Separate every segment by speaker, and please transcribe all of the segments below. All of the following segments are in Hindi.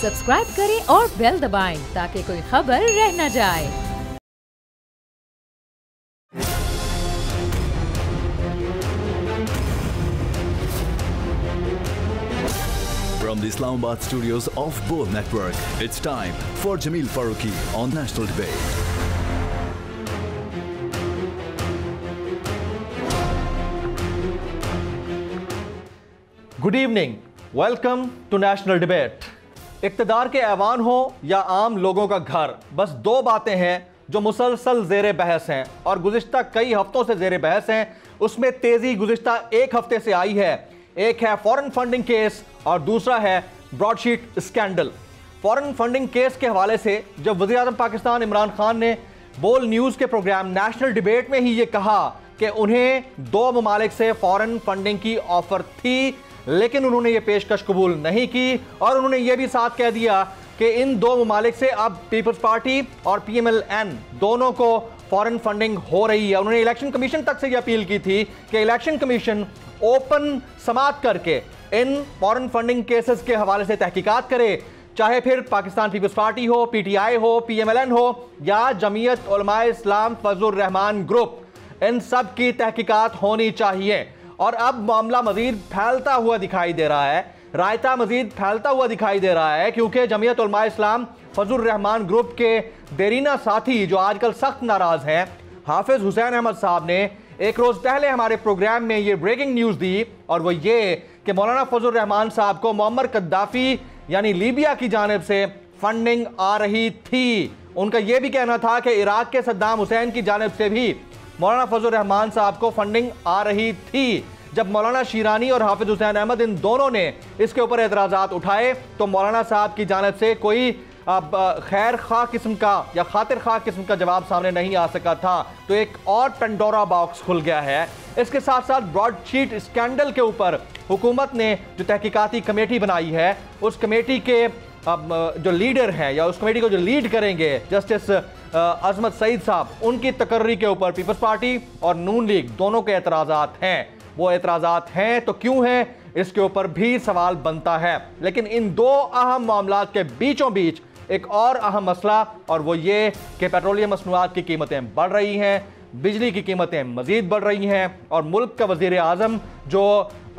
Speaker 1: सब्सक्राइब करें और बेल दबाएं ताकि कोई खबर रह न जाए।
Speaker 2: From the Islamabad studios of Bold Network, it's time for Jameel Farooqi on National Debate.
Speaker 3: Good evening, welcome to National Debate. इक़्तिदार के ऐवान हो या आम लोगों का घर, बस दो बातें हैं जो मुसलसल ज़ेर बहस हैं और गुज़िश्ता कई हफ्तों से ज़ेर बहस हैं। उसमें तेज़ी गुज़िश्ता एक हफ्ते से आई है। एक है फॉरेन फंडिंग केस और दूसरा है broadsheet scandal. Foreign funding case के हवाले से जब वज़ीर-ए-आज़म पाकिस्तान इमरान खान ने बोल न्यूज़ के प्रोग्राम नेशनल डिबेट में ही ये कहा कि उन्हें दो ममालिक से फॉरेन फंडिंग की ऑफर थी, लेकिन उन्होंने ये पेशकश कबूल नहीं की और उन्होंने ये भी साथ कह दिया कि इन दो ममालिक से अब पीपल्स पार्टी और PMLN दोनों को फॉरेन फंडिंग हो रही है। उन्होंने इलेक्शन कमीशन तक से ये अपील की थी कि इलेक्शन कमीशन ओपन समाअत करके इन फॉरेन फंडिंग केसेस के हवाले से तहकीकात करे, चाहे फिर पाकिस्तान पीपल्स पार्टी हो, PTI हो, PMLN हो या जमीयत उलमाए इस्लाम फजलुर रहमान ग्रुप, इन सब की तहकीकात होनी चाहिए। और अब मामला मजीद फैलता हुआ दिखाई दे रहा है, रायता मजीद फैलता हुआ दिखाई दे रहा है, क्योंकि जमीयत उलमाए इस्लाम फजलुर रहमान ग्रुप के देरीना साथी जो आजकल सख्त नाराज हैं, हाफिज हुसैन अहमद साहब ने एक रोज पहले हमारे प्रोग्राम में ये ब्रेकिंग न्यूज़ दी, और वो ये कि मौलाना फजलुर रहमान साहब को मुअम्मर कद्दाफी यानी लीबिया की जानिब से फंडिंग आ रही थी। उनका यह भी कहना था कि इराक के सद्दाम हुसैन की जानिब से भी मौलाना फजलुर रहमान साहब को फंडिंग आ रही थी। जब मौलाना शीरानी और हाफिज हुसैन अहमद इन दोनों ने इसके ऊपर एतराज़ात उठाए तो मौलाना साहब की जानिब से कोई खैर खा किस्म का या खातिर खा किस्म का जवाब सामने नहीं आ सका था। तो एक और पेंडोरा बॉक्स खुल गया है। इसके साथ साथ ब्रॉडशीट स्कैंडल के ऊपर हुकूमत ने जो तहकीकाती कमेटी बनाई है, उस कमेटी के जो लीडर हैं या उस कमेटी को जो लीड करेंगे जस्टिस अजमत सईद साहब, उनकी तकर्री के ऊपर पीपल्स पार्टी और नून लीग दोनों के एतराज़ात हैं। वो एतराज़ात हैं तो क्यों हैं, इसके ऊपर भी सवाल बनता है। लेकिन इन दो अहम मामलात के बीचों बीच एक और अहम मसला, और वो ये कि पेट्रोलियम मसनूआत की कीमतें बढ़ रही हैं, बिजली की कीमतें मज़ीद बढ़ रही हैं, और मुल्क का वज़ीर आज़म जो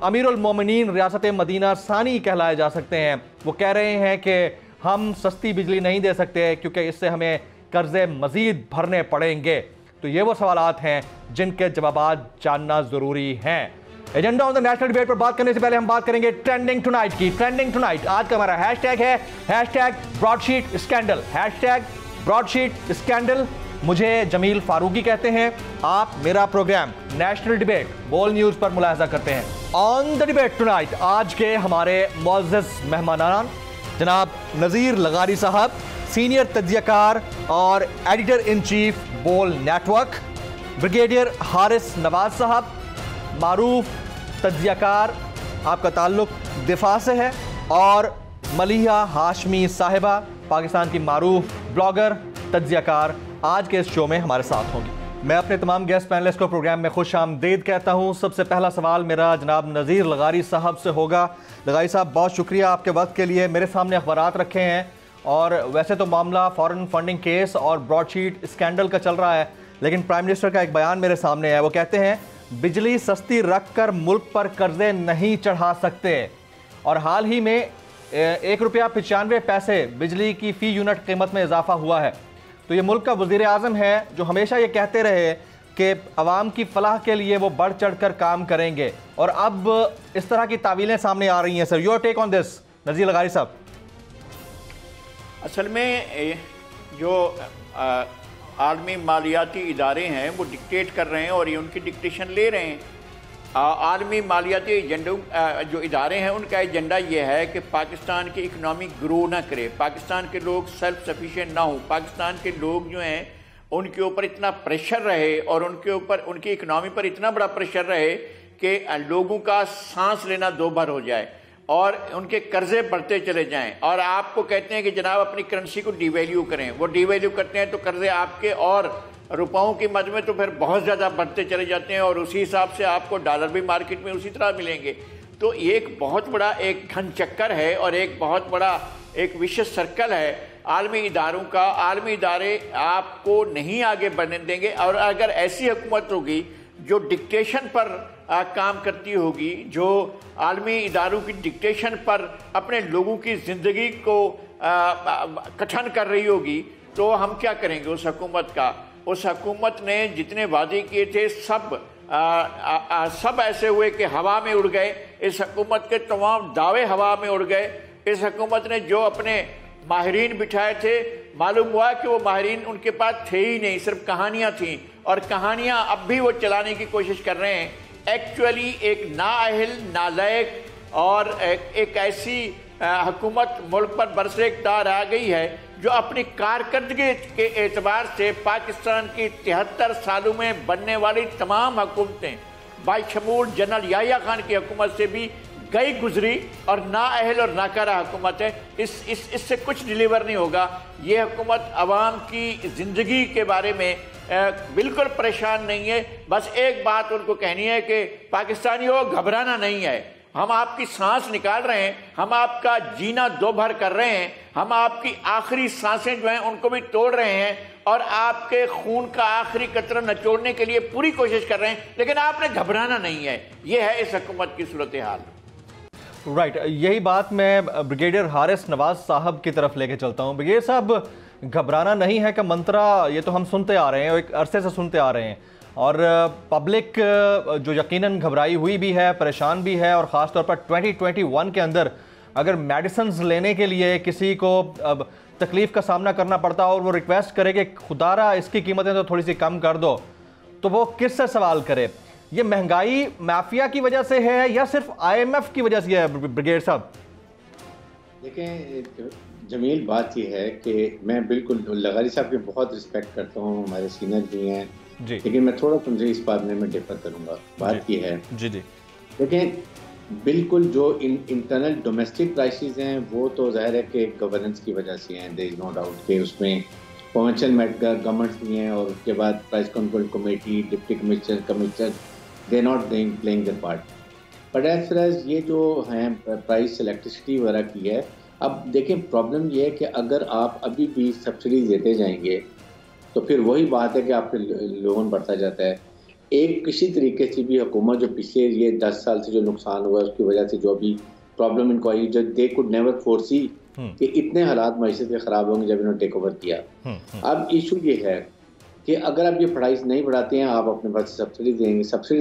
Speaker 3: अमीरुल मोमिनीन रियासत मदीना सानी कहलाए जा सकते हैं, वो कह रहे हैं कि हम सस्ती बिजली नहीं दे सकते क्योंकि इससे हमें कर्ज़े मज़ीद भरने पड़ेंगे। तो ये वो सवालात हैं जिनके जवाबात जानना ज़रूरी हैं। Agenda on the national debate पर बात करने से पहले हम बात करेंगे ट्रेंडिंग टुनाइट की। ट्रेंडिंग टुनाइट आज का हमारा हैशटैग है ब्रॉडशीट स्कैंडल। Broadsheet scandal. मुझे जमील फारूकी कहते हैं। आप मेरा प्रोग्राम नेशनल डिबेट बोल न्यूज़ पर मुलाहिजा करते हैं। ऑन द डिबेट टुनाइट आज के हमारे मुअज़्ज़ज़ मेहमानान जनाब नज़ीर लगारी साहब, सीनियर तज्ज़ियाकार और एडिटर इन चीफ बोल नेटवर्क, ब्रिगेडियर हारिस नवाज साहब, मारूफ तज्ज़ियाकार, आपका ताल्लुक दिफा से है, और मलिहा हाशमी साहिबा, पाकिस्तान की मारूफ ब्लॉगर तज्ज़ियाकार, आज के इस शो में हमारे साथ होंगी। मैं अपने तमाम गेस्ट पैनलिस्ट को प्रोग्राम में खुश आमदीद कहता हूँ। सबसे पहला सवाल मेरा जनाब नज़ीर लगारी साहब से होगा। लगारी साहब, बहुत शुक्रिया आपके वक्त के लिए। मेरे सामने अखबारात रखे हैं और वैसे तो मामला फॉरेन फंडिंग केस और ब्रॉडशीट स्कैंडल का चल रहा है, लेकिन प्राइम मिनिस्टर का एक बयान मेरे सामने है। वो कहते हैं बिजली सस्ती रख कर मुल्क पर कर्जे नहीं चढ़ा सकते, और हाल ही में ₹1.95 बिजली की फ़ी यूनिट कीमत में इजाफा हुआ है। तो ये मुल्क का वज़ीर आज़म है जो हमेशा ये कहते रहे कि अवाम की फलाह के लिए वो बढ़ चढ़ कर काम करेंगे, और अब इस तरह की तावीलें सामने आ रही हैं। Sir, your take on this Nazir लगारी साहब।
Speaker 4: असल में जो आलमी मालियाती इदारे हैं वो डिक्टेट कर रहे हैं और ये उनकी डिक्टेशन ले रहे हैं। आलमी मालियाती एजेंडों जो इदारे हैं उनका एजेंडा ये है कि पाकिस्तान की इकनॉमी ग्रो ना करे, पाकिस्तान के लोग सेल्फ सफिशिएंट ना हो, पाकिस्तान के लोग जो हैं उनके ऊपर इतना प्रेशर रहे और उनके ऊपर उनकी इकनॉमी पर इतना बड़ा प्रेशर रहे कि लोगों का सांस लेना दो बार हो जाए और उनके कर्जे बढ़ते चले जाएं। और आपको कहते हैं कि जनाब अपनी करेंसी को डिवैल्यू करें, वो डिवैल्यू करते हैं तो कर्जे आपके और रुपयों की मद में तो फिर बहुत ज़्यादा बढ़ते चले जाते हैं, और उसी हिसाब से आपको डॉलर भी मार्केट में उसी तरह मिलेंगे। तो एक बहुत बड़ा एक घन चक्कर है और एक बहुत बड़ा एक विशेष सर्कल है आलमी इदारों का। आलमी इदारे आपको नहीं आगे बढ़ने देंगे, और अगर ऐसी हुकूमत होगी जो डिक्टेशन पर काम करती होगी, जो आलमी इदारों की डिक्टेशन पर अपने लोगों की ज़िंदगी को कठिन कर रही होगी, तो हम क्या करेंगे उस हुकूमत का? उस हुकूमत ने जितने वादे किए थे सब ऐसे हुए कि हवा में उड़ गए। इस हुकूमत के तमाम दावे हवा में उड़ गए। इस हुकूमत ने जो अपने माहिरीन बिठाए थे, मालूम हुआ कि वो माहिरीन उनके पास थे ही नहीं, सिर्फ कहानियाँ थीं, और कहानियाँ अब भी वो चलाने की कोशिश कर रहे हैं। एक्चुअली एक नाअहल, नालायक और एक ऐसी हुकूमत मुल्क पर बरसरेकदार आ गई है जो अपनी कारकर्दगी के एतबार से पाकिस्तान की 73 सालों में बनने वाली तमाम हुकूमतें बाशमूल जनरल याहिया खान की हुकूमत से भी गई गुजरी, और नाअहल और नाकारा हुकूमत है। इससे कुछ डिलीवर नहीं होगा। ये हुकूमत आवाम की ज़िंदगी के बारे में बिल्कुल परेशान नहीं है। बस एक बात उनको कहनी है कि पाकिस्तानियों घबराना नहीं है, हम आपकी सांस निकाल रहे हैं, हम आपका जीना दो भर कर रहे हैं, हम आपकी आखिरी सांसें जो हैं उनको भी तोड़ रहे हैं, और आपके खून का आखिरी कतरा निचोड़ने के लिए पूरी कोशिश कर रहे हैं, लेकिन आपने घबराना नहीं है। ये है इस हुकूमत की सूरत हाल।
Speaker 3: राइट, यही बात मैं ब्रिगेडियर हारिस नवाज साहब की तरफ लेके चलता हूँ। ब्रिगेडियर साहब, घबराना नहीं है का मंत्रा ये तो हम सुनते आ रहे हैं, एक अरसे से सुनते आ रहे हैं, और पब्लिक जो यकीनन घबराई हुई भी है, परेशान भी है, और ख़ास तौर पर 2021 के अंदर अगर मेडिसिन्स लेने के लिए किसी को तकलीफ़ का सामना करना पड़ता और वो रिक्वेस्ट करे कि खुदारा इसकी कीमतें तो थोड़ी सी कम कर दो, तो वो किससे सवाल करे? ये महंगाई माफिया की वजह से है या सिर्फ IMF की वजह से है ब्रिगेडियर साहब?
Speaker 5: देखें जमील, बात यह है कि मैं बिल्कुल लगारी साहब की बहुत रिस्पेक्ट करता हूँ, हमारे सीनियर भी हैं जी, लेकिन मैं थोड़ा तुमसे इस बात में डिफर करूँगा। बात यह है जी देखें, बिल्कुल जो इंटरनल डोमेस्टिक प्राइसेस हैं वो तो जाहिर है कि गवर्नेंस की वजह से हैं, देयर इज नो डाउट कि उसमें प्रोविंशियल गवर्नमेंट्स भी हैं, और उसके बाद price control committee, deputy commissioner, they not playing the part. But as far as ये जो हैं प्राइस इलेक्ट्रिसिटी वगैरह की है, अब देखें प्रॉब्लम ये है कि अगर आप अभी भी सब्सिडी देते जाएंगे तो फिर वही बात है कि आपके लोन बढ़ता जाता है। एक किसी तरीके से भी हुकूमत जो पिछले ये 10 साल से जो नुकसान हुआ उसकी वजह से जो भी प्रॉब्लम इनको आई, जो दे कुड नेवर फोरसी कि इतने हालात मईशत के ख़राब होंगे जब इन्होंने टेक ओवर किया। अब इशू ये है कि अगर आप ये प्राइस नहीं बढ़ाते हैं, आप अपने पास सब्सिडी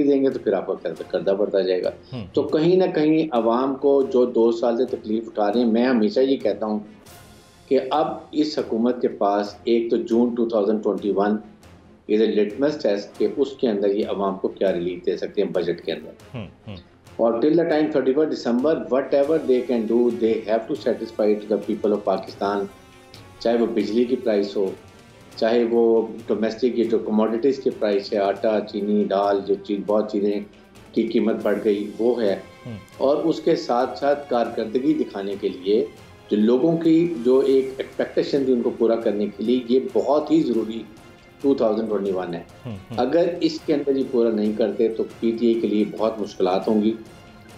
Speaker 5: देंगे तो फिर आपका कर्जा बढ़ता जाएगा। तो कहीं ना कहीं आवाम को जो 2 साल से तकलीफ उठा रहे हैं, मैं हमेशा ये कहता हूँ कि अब इस हुकूमत के पास एक तो जून 2021 इज ए लिटमस टेस्ट कि उसके अंदर ये आवाम को क्या रिलीफ दे सकते हैं बजट के अंदर, और till the time 31 December whatever they can do, they have to satisfy to the people of Pakistan. चाहे वो बिजली की प्राइस हो, चाहे वो डोमेस्टिक ये जो कमोडिटीज़ के प्राइस है, आटा, चीनी, दाल, जो बहुत चीज़ें की कीमत बढ़ गई वो है, और उसके साथ साथ कारकर्दगी दिखाने के लिए जो लोगों की जो एक एक्सपेक्टेशन थी उनको पूरा करने के लिए ये बहुत ही ज़रूरी 2021 है। अगर इसके अंदर ये पूरा नहीं करते तो PTI के लिए बहुत मुश्किलात होंगी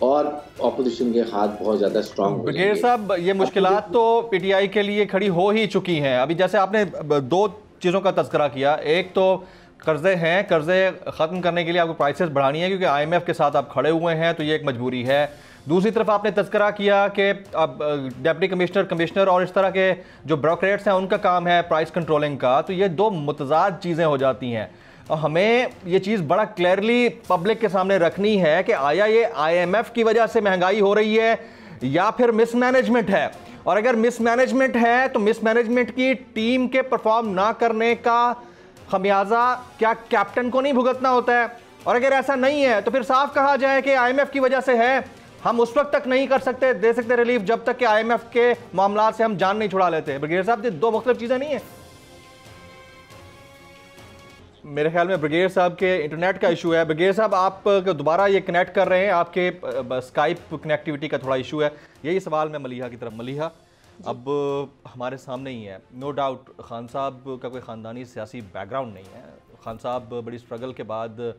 Speaker 5: और अपोजिशन के हाथ बहुत ज़्यादा स्ट्रांग हो जाएंगे।
Speaker 3: ब्रिगेडियर साहब, ये मुश्किलात तो PTI के लिए खड़ी हो ही चुकी हैं। अभी जैसे आपने 2 चीज़ों का तज़किरा किया, एक तो कर्ज़े हैं, कर्ज़े ख़त्म करने के लिए आपको प्राइसेस बढ़ानी है क्योंकि IMF के साथ आप खड़े हुए हैं, तो ये एक मजबूरी है। दूसरी तरफ आपने तज़किरा किया कि अब डिप्टी कमिश्नर और इस तरह के जो ब्यूरोक्रेट्स हैं उनका काम है प्राइस कंट्रोलिंग का, तो ये 2 मुतज़ाद चीज़ें हो जाती हैं। और हमें ये चीज़ बड़ा क्लियरली पब्लिक के सामने रखनी है कि आया ये IMF की वजह से महंगाई हो रही है या फिर मिसमैनेजमेंट है, और अगर मिसमैनेजमेंट है तो मिसमैनेजमेंट की टीम के परफॉर्म ना करने का खमियाजा क्या कैप्टन को नहीं भुगतना होता है? और अगर ऐसा नहीं है तो फिर साफ कहा जाए कि IMF की वजह से है, हम उस वक्त तक नहीं कर सकते, दे सकते रिलीफ जब तक कि IMF के मामला से हम जान नहीं छुड़ा लेते। ब्रिगेडियर साहब, ये 2 मुख्तलिफ चीज़ें नहीं है। मेरे ख्याल में ब्रिगेडियर साहब के इंटरनेट का इशू है। ब्रिगेडियर साहब, आप दोबारा ये कनेक्ट कर रहे हैं, आपके स्काइप कनेक्टिविटी का थोड़ा इशू है। यही सवाल मैं मलिहा की तरफ। मलिहा, अब हमारे सामने ही है, नो डाउट खान साहब का कोई ख़ानदानी सियासी बैकग्राउंड नहीं है। खान साहब बड़ी स्ट्रगल के बाद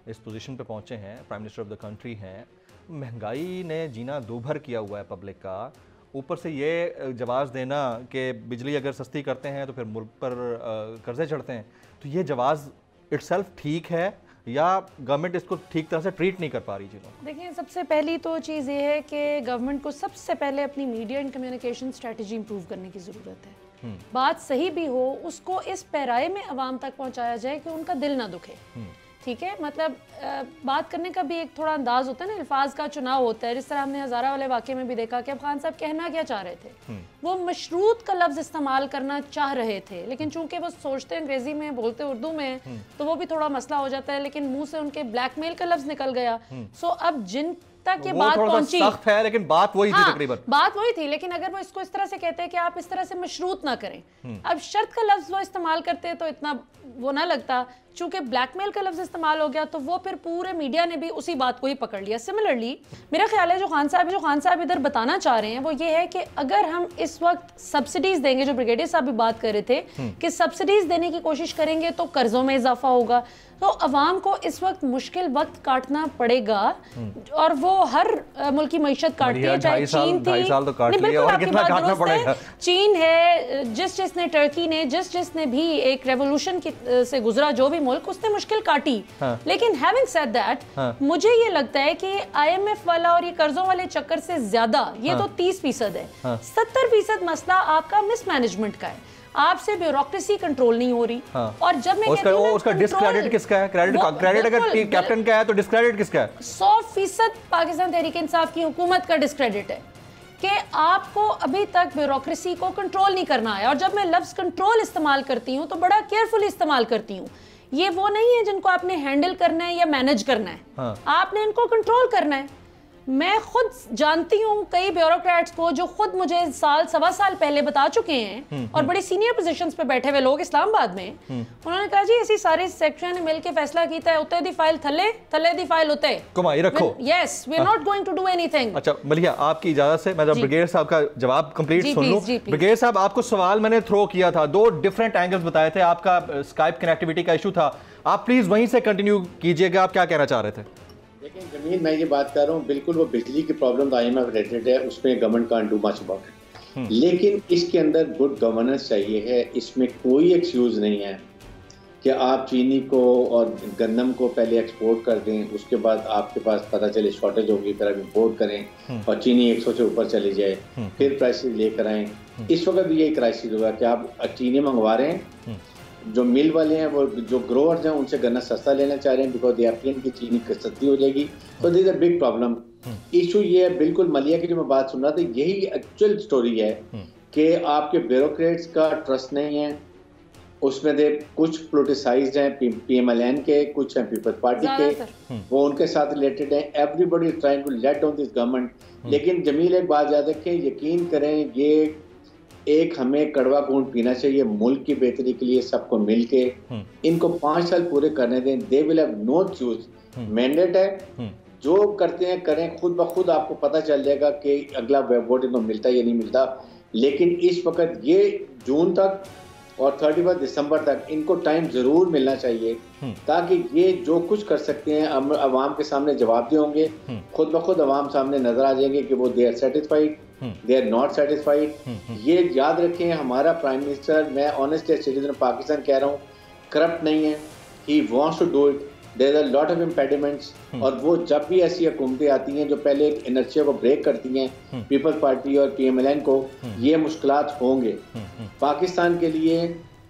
Speaker 3: इस पोजीशन पे पहुंचे हैं, prime minister of the country हैं। महंगाई ने जीना दूभर किया हुआ है पब्लिक का, ऊपर से ये जवाब देना कि बिजली अगर सस्ती करते हैं तो फिर मुल्क पर कर्जे चढ़ते हैं, तो ये जवाब इट्सेल्फ ठीक है या गवर्नमेंट इसको ठीक तरह से ट्रीट नहीं कर पा रही चीज़ों?
Speaker 6: देखिए, सबसे पहली तो चीज़ ये है कि गवर्नमेंट को सबसे पहले अपनी media and communication strategy improve करने की ज़रूरत है। बात सही भी हो, उसको इस पैराए में आवाम तक पहुंचाया जाए कि उनका दिल ना दुखे। ठीक है, मतलब बात करने का भी एक थोड़ा अंदाज होता है ना, अल्फाज का चुनाव होता है। जिस तरह हमने हज़ारा वाले वाक़े में भी देखा कि अफगान साहब कहना क्या चाह रहे थे, वो मशरूत का लफ्ज़ इस्तेमाल करना चाह रहे थे, लेकिन चूंकि वो सोचते अंग्रेजी में, बोलते उर्दू में, तो वो भी थोड़ा मसला हो जाता है। लेकिन मुंह से उनके ब्लैकमेल का लफ्ज़ निकल गया। सो अब जिन तक ये बात पहुंची,
Speaker 3: सख्त है, लेकिन बात वही थी तकरीबन।
Speaker 6: बात वही थी, लेकिन अगर वो इसको इस तरह से कहते हैं कि आप इस तरह से मशरूत ना करें, अब शर्त का लफ्ज वो इस्तेमाल करते हैं तो इतना वो ना लगता। चूंकि ब्लैकमेल का लफ्ज इस्तेमाल हो गया तो वो फिर पूरे मीडिया ने भी उसी बात को ही पकड़ लिया। सिमिलरली मेरा ख्याल है जो खान साहब इधर बताना चाह रहे हैं वो ये है कि अगर हम इस वक्त सब्सिडीज देंगे, जो ब्रिगेडियर साहब भी बात कर रहे थे कि सब्सिडीज देने की कोशिश करेंगे तो कर्जों में इजाफा होगा, तो अवाम को इस वक्त मुश्किल वक्त काटना पड़ेगा। और वो हर मुल्क की मईशत काटती है, चाहे चीन थी, चीन है, जिसने टर्की ने, जिसने भी एक रेवोल्यूशन से गुजरा जो भी मुल्क, उसने मुश्किल काटी। लेकिन हैविंग सेड दैट, मुझे ये लगता है कि IMF वाला और ये कर्जों वाले चक्कर से ज्यादा ये तो 30% है, 70% मसला आपका मिसमैनेजमेंट का है। आपसे ब्यूरोक्रेसी कंट्रोल नहीं हो रही। और जब मैं कहती हूं
Speaker 3: उसका डिस्क्रेडिट किसका है? क्रेडिट अगर कैप्टन का है तो डिस्क्रेडिट किसका है?
Speaker 6: 100% पाकिस्तान तहरीक इंसाफ की हुकूमत का डिस्क्रेडिट है कि आपको अभी तक ब्यूरोक्रेसी को कंट्रोल नहीं करना है। और जब मैं लफ्ज कंट्रोल इस्तेमाल करती हूँ तो बड़ा केयरफुली इस्तेमाल करती हूँ। ये वो नहीं है जिनको आपने हैंडल करना है या मैनेज करना है, आपने इनको कंट्रोल करना है। मैं खुद जानती हूँ कई ब्यूरोक्रेट्स को जो खुद मुझे सवा साल पहले बता चुके हैं और बड़े सीनियर पोजीशंस पे बैठे हुए लोग इस्लामाबाद में, उन्होंने कहा जी ऐसी सारे सेक्शन ने मिलके फैसला कीता है, उत्ते दी फाइल थले दी फाइल उत्ते
Speaker 3: कमाई रखो।
Speaker 6: Yes, we are not going to do anything.
Speaker 3: अच्छा मलिया, आपकी इजाजत से मैं ब्रिगेडियर साहब का जवाब कंप्लीट सुन लूं। ब्रिगेडियर साहब, आपको सवाल मैंने थ्रो किया था, 2 डिफरेंट एंगल्स बताए थे, आपका स्काइप कनेक्टिविटी का इशू था, आप प्लीज वहीं से कंटिन्यू कीजिएगा, आप क्या कहना चाह रहे थे?
Speaker 5: लेकिन जमीन, मैं ये बात कर रहा हूँ, बिल्कुल वो बिजली की प्रॉब्लम IMF रिलेटेड है, उसमें government can't do much about it. लेकिन इसके अंदर गुड गवर्नेंस चाहिए है। इसमें कोई एक्सक्यूज नहीं है कि आप चीनी को और गन्नम को पहले एक्सपोर्ट कर दें, उसके बाद आपके पास पता चले शॉर्टेज होगी, फिर आप इम्पोर्ट करें और चीनी 100 से ऊपर चली जाए, फिर प्राइसेस लेकर आएँ। इस वक्त भी यही क्राइसिस होगा कि आप चीनी मंगवा रहे हैं, जो मिल वाले हैं, वो जो ग्रोअर्स हैं, उनसे गन्ना सस्ता लेना चाह रहे हैं बिकॉज दे आर थिंकिंग की चीनी सस्ती हो जाएगी। तो this is a big problem. Issue ये है, बिल्कुल मलिया की जो मैं बात सुन रहा था, यही एक्चुअल स्टोरी है कि आपके ब्यूरोक्रेट्स का ट्रस्ट नहीं है। उसमें दे कुछ पोलिटिसाइज्ड हैं, PMLN के, कुछ हैं पीपल्स पार्टी के, वो उनके साथ रिलेटेड हैं। Everybody is trying to let down this government. लेकिन जमील, एक बात याद रखें, यकीन करें, ये एक हमें कड़वा घूंट पीना चाहिए मुल्क की बेहतरी के लिए, सबको मिलके इनको 5 साल पूरे करने दें। They will have know choose, mandate है, जो करते हैं करें, खुद ब खुद आपको पता चल जाएगा कि अगला वोट इनको मिलता है या नहीं मिलता। लेकिन इस वक्त ये जून तक और 31 दिसंबर तक इनको टाइम जरूर मिलना चाहिए, ताकि ये जो कुछ कर सकते हैं अवाम के सामने जवाब दे होंगे, खुद ब खुद अवाम सामने नजर आ जाएंगे कि वो they are satisfied, they are not satisfied. ये याद रखें, हमारा प्राइम मिनिस्टर, मैं ऑनेस्ट सिटीजन ऑफ पाकिस्तान कह रहा हूँ, करप्ट नहीं है, he wants to do it, there are lot of impediments. और वो जब भी ऐसी हुकूमतें आती हैं जो पहले इनर्शिया को ब्रेक करती हैं, पीपल्स पार्टी और PMLN को, ये मुश्किलात होंगे पाकिस्तान के लिए,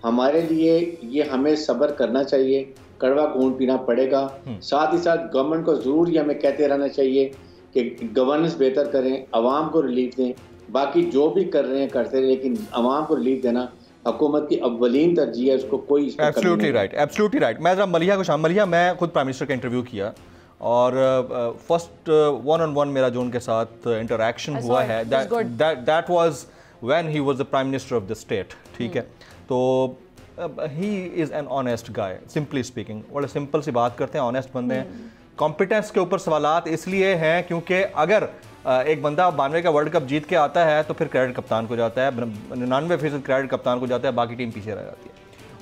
Speaker 5: हमारे लिए। ये हमें सब्र करना चाहिए, कड़वा घूंट पीना पड़ेगा। साथ ही साथ गवर्नमेंट को जरूर ये हमें कहते रहना चाहिए कि गवर्नेंस बेहतर करें, अवाम को रिलीफ दें। बाकी जो भी कर रहे हैं करते रहे, लेकिन अवाम को रिलीफ देना हुकूमत की अव्वलीन तरजीह है, उसको कोई
Speaker 3: एब्सोल्युटली राइट। मैं जरा मलिया को शाम, मलिया, मैं खुद प्राइम मिनिस्टर का इंटरव्यू किया और फर्स्ट 1-on-1 मेरा जो उनके साथ इंटरेक्शन हुआ है, that was when he was the prime minister of the state. ठीक है, तो he is an honest guy, simply speaking, बड़े सिंपल सी बात करते हैं, ऑनेस्ट बंदे हैं। कॉम्पिटेंस के ऊपर सवालात इसलिए हैं क्योंकि अगर एक बंदा 92 का वर्ल्ड कप जीत के आता है तो फिर क्रेडिट कप्तान को जाता है, 99% क्रेडिट कप्तान को जाता है, बाकी टीम पीछे रह जाती है।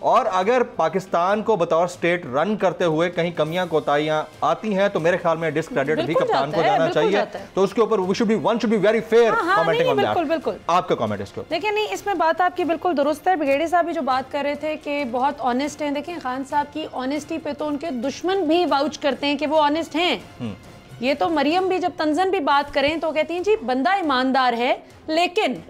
Speaker 3: और अगर पाकिस्तान को बतौर स्टेट रन करते हुए कहीं कमियां कोताहियां आती हैं तो मेरे ख्याल में डिस्क्रेडिट भी कप्तान को जाना चाहिए। तो उसके ऊपर one should be very fair commenting on that.
Speaker 6: बिल्कुल
Speaker 3: आपका कमेंट इसको।
Speaker 6: देखिए नहीं, इसमें बात आपकी बिल्कुल दुरुस्त है। ब्रिगेडियर साहब भी जो बात कर रहे थे कि बहुत ऑनेस्ट हैं, देखिए खान साहब की ऑनेस्टी पे तो उनके दुश्मन भी वाउच करते हैं कि वो ऑनेस्ट हैं। ये तो मरियम भी जब तंजन भी बात करें तो कहती हैं जी बंदा ईमानदार है, लेकिन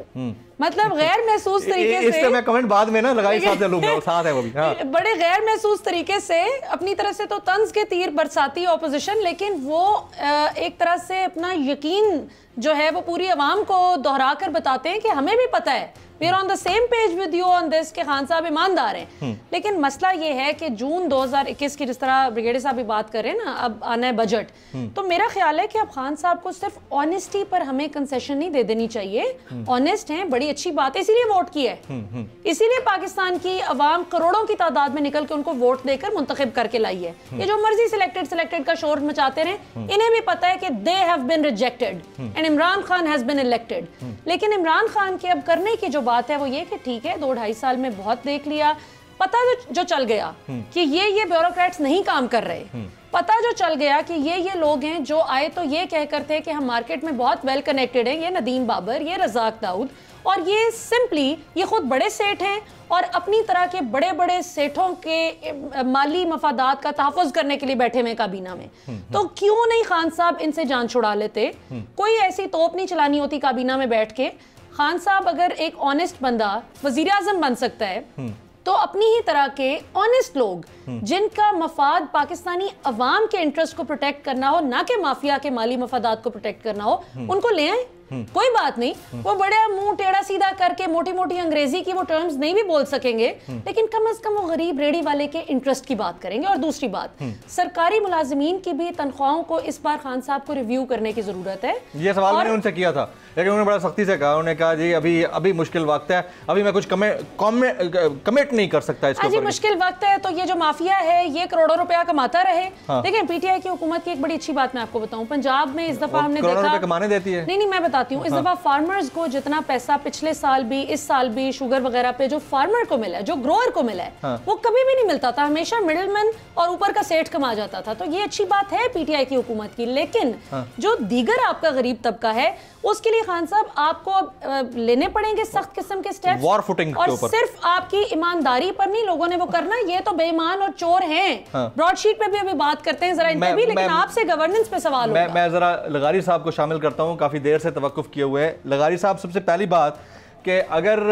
Speaker 6: मतलब गैर महसूस तरीके से,
Speaker 3: मैं कमेंट बाद में ना लगाई साथ लूंगा, साथ है वो भी। हाँ।
Speaker 6: बड़े गैर महसूस तरीके से अपनी तरह से तो तंज के तीर बरसाती है ऑपोजिशन, लेकिन वो एक तरह से अपना यकीन जो है वो पूरी आवाम को दोहरा कर बताते हैं कि हमें भी पता है, we are on the same page with you on this, कि खान साहब ईमानदार हैं। लेकिन मसला ये है कि जून 2021 की जिस तरह ब्रिगेडियर साहब भी बात कर रहे हैं ना, अब आना है बजट, तो मेरा ख्याल है कि अब खान साहब को सिर्फ ऑनेस्टी पर हमें कंसेशन नहीं दे देनी चाहिए। ऑनेस्ट हैं, बड़ी अच्छी बात है, इसीलिए वोट किया है, इसीलिए पाकिस्तान की अवाम करोड़ों की तादाद में निकल के उनको वोट देकर मुंतखब करके लाई है। ये जो मर्जी सिलेक्टेड का शोर मचाते रहे, इन्हें भी पता है कि they have been rejected and Imran Khan has been elected. लेकिन इमरान खान के अब करने की जो बात है वो ये कि ठीक है 2-2.5 साल में बहुत देख लिया, पता जो चल गया कि ये ब्यूरोक्रेट्स नहीं काम कर रहे, पता जो चल गया कि ये लोग हैं जो आए तो ये कहकर थे कि हम मार्केट में बहुत वेल कनेक्टेड हैं, ये नदीम बाबर, ये रज़ाक दाऊद, और ये सिंपली ये खुद बड़े सेठ हैं और अपनी तरह के बड़े बड़े सेठों के माली मफादात का तहफ़्फ़ुज़ करने के लिए बैठे हुए काबीना में। तो क्यों नहीं खान साहब इनसे जान छुड़ा लेते? कोई ऐसी तोप नहीं चलानी होती काबीना में बैठ के। खान साहब अगर एक ऑनेस्ट बंदा वज़ीर आज़म बन सकता है तो अपनी ही तरह के ऑनेस्ट लोग जिनका मफाद पाकिस्तानी अवाम के इंटरेस्ट को प्रोटेक्ट करना हो, ना कि माफिया के माली मफादात को प्रोटेक्ट करना हो, उनको ले आए। कोई बात नहीं, वो बड़े मुंह टेढ़ा सीधा करके मोटी मोटी अंग्रेजी की वो टर्म्स नहीं भी बोल सकेंगे, लेकिन कम से कम वो गरीब रेडी वाले के इंटरेस्ट की बात करेंगे। और दूसरी बात, सरकारी मुलाजिमीन की भी तनख्वाहों को इस बार खान साहब को रिव्यू करने की जरूरत है।
Speaker 3: ये सवाल मैंने उनसे किया था, लेकिन उन्होंने बड़ा सख्ती से कहा, उन्होंने कहा जी अभी मुश्किल वक्त है, अभी मैं कुछ कमिट नहीं कर सकता इसको।
Speaker 6: जी मुश्किल वक्त है तो ये जो माफिया है ये करोड़ों रुपया कमाता रहे। देखिए पीटीआई की हुकूमत की एक बड़ी अच्छी बात मैं आपको बताऊं, पंजाब में इस दफा हमने देखा,
Speaker 3: कमाने देती है।
Speaker 6: नहीं मैं बताती हूँ, इस दफा फार्मर्स को जितना पैसा पिछले साल भी इस साल भी शुगर वगैरह पे जो फार्मर को मिला है, जो ग्रोअर को मिला है, वो कभी भी नहीं मिलता था, हमेशा मिडिलमैन और ऊपर का सेठ कमा जाता था। तो ये अच्छी बात है पीटीआई की हुकूमत की। लेकिन जो दीगर आपका गरीब तबका है उसके लिए खान साहब आपको लेने पड़ेंगे सख्त किस्म के स्टेप्स,
Speaker 3: वॉर फुटिंग
Speaker 6: और सिर्फ आपकी ईमानदारी पर नहीं लोगों ने वो करना, ये तो बेईमान और चोर हैं। ब्रॉडशीट पे भी अभी बात करते हैं जरा इन पे भी, लेकिन आपसे गवर्नेंस पे सवाल होगा।
Speaker 3: मैं जरा लगारी साहब को शामिल करता हूं, काफी देर से तवक्कुफ किए हुए। लगारी साहब, सबसे पहली बात कि अगर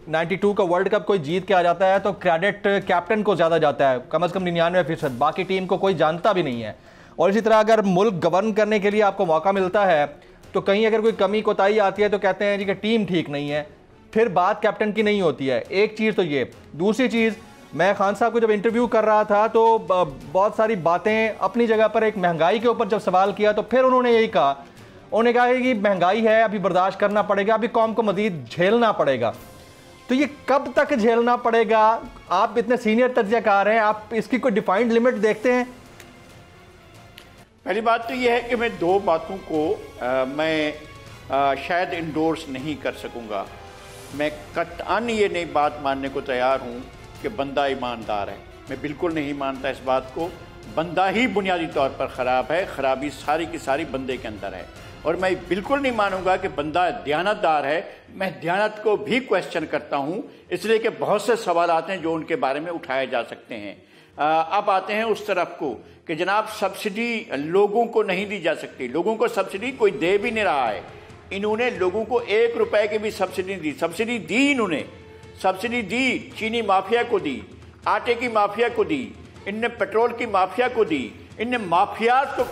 Speaker 3: 92 का वर्ल्ड कप कोई जीत के आ जाता है तो क्रेडिट कैप्टन को ज्यादा जाता है, कम से कम 99%, बाकी टीम को कोई जानता भी नहीं है। और इसी तरह अगर मुल्क गवर्न करने के लिए आपको मौका मिलता है तो कहीं अगर कोई कमी कोताही आती है तो कहते हैं जी कि टीम ठीक नहीं है, फिर बात कैप्टन की नहीं होती है। एक चीज़ तो ये। दूसरी चीज़, मैं खान साहब को जब इंटरव्यू कर रहा था तो बहुत सारी बातें अपनी जगह पर, एक महंगाई के ऊपर जब सवाल किया तो फिर उन्होंने यही कहा, उन्होंने कहा कि महंगाई है, अभी बर्दाश्त करना पड़ेगा, अभी कौम को मजीद झेलना पड़ेगा। तो ये कब तक झेलना पड़ेगा? आप इतने सीनियर तज्ज़ियाकार हैं, आप इसकी कोई डिफाइंड लिमिट देखते हैं?
Speaker 4: पहली बात तो यह है कि मैं दो बातों को शायद इंडोर्स नहीं कर सकूंगा। मैं कतअन ये नई बात मानने को तैयार हूँ कि बंदा ईमानदार है, मैं बिल्कुल नहीं मानता इस बात को। बंदा ही बुनियादी तौर पर ख़राब है, ख़राबी सारी की सारी बंदे के अंदर है। और मैं बिल्कुल नहीं मानूंगा कि बंदा दयानतदार है। मैं दयानत को भी क्वेश्चन करता हूँ, इसलिए कि बहुत से सवाल आते हैं जो उनके बारे में उठाए जा सकते हैं। अब आते हैं उस तरफ को कि जनाब सब्सिडी लोगों को नहीं दी जा सकती। लोगों को सब्सिडी कोई दे भी नहीं रहा है। इन्होंने लोगों को 1 रुपए की भी सब्सिडी दी। सब्सिडी दी, इन्होंने सब्सिडी दी, चीनी माफिया को दी, आटे की माफिया को दी, इनने पेट्रोल की माफिया को दी, इनने माफिया को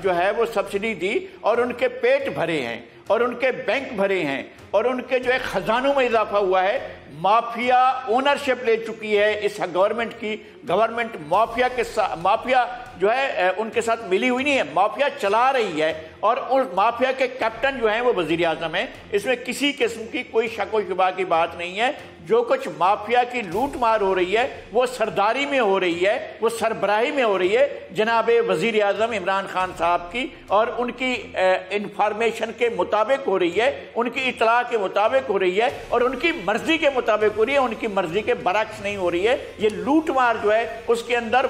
Speaker 4: जो है वो सब्सिडी दी और उनके पेट भरे हैं और उनके बैंक भरे हैं और उनके जो है खजानों में इजाफा हुआ है। माफिया ओनरशिप ले चुकी है इस गवर्नमेंट की, गवर्नमेंट माफिया जो है उनके साथ मिली हुई नहीं है, माफिया चला रही है और उस माफिया के कैप्टन जो हैं वो वजीर आजम है। इसमें किसी किस्म की कोई शक व शुबा की बात नहीं है। जो कुछ माफिया की लूट मार हो रही है वो सरदारी में हो रही है, वो सरबराही में हो रही है जनाब वजीर आजम इमरान खान साहब की, और उनकी इंफॉर्मेशन के मुताबिक हो रही है, उनकी इतला के मुताबिक हो रही है और उनकी मर्जी के मुताबिक हो रही है, उनकी मर्जी के बरक्स नहीं हो रही है। ये लूट मार जो है उसके अंदर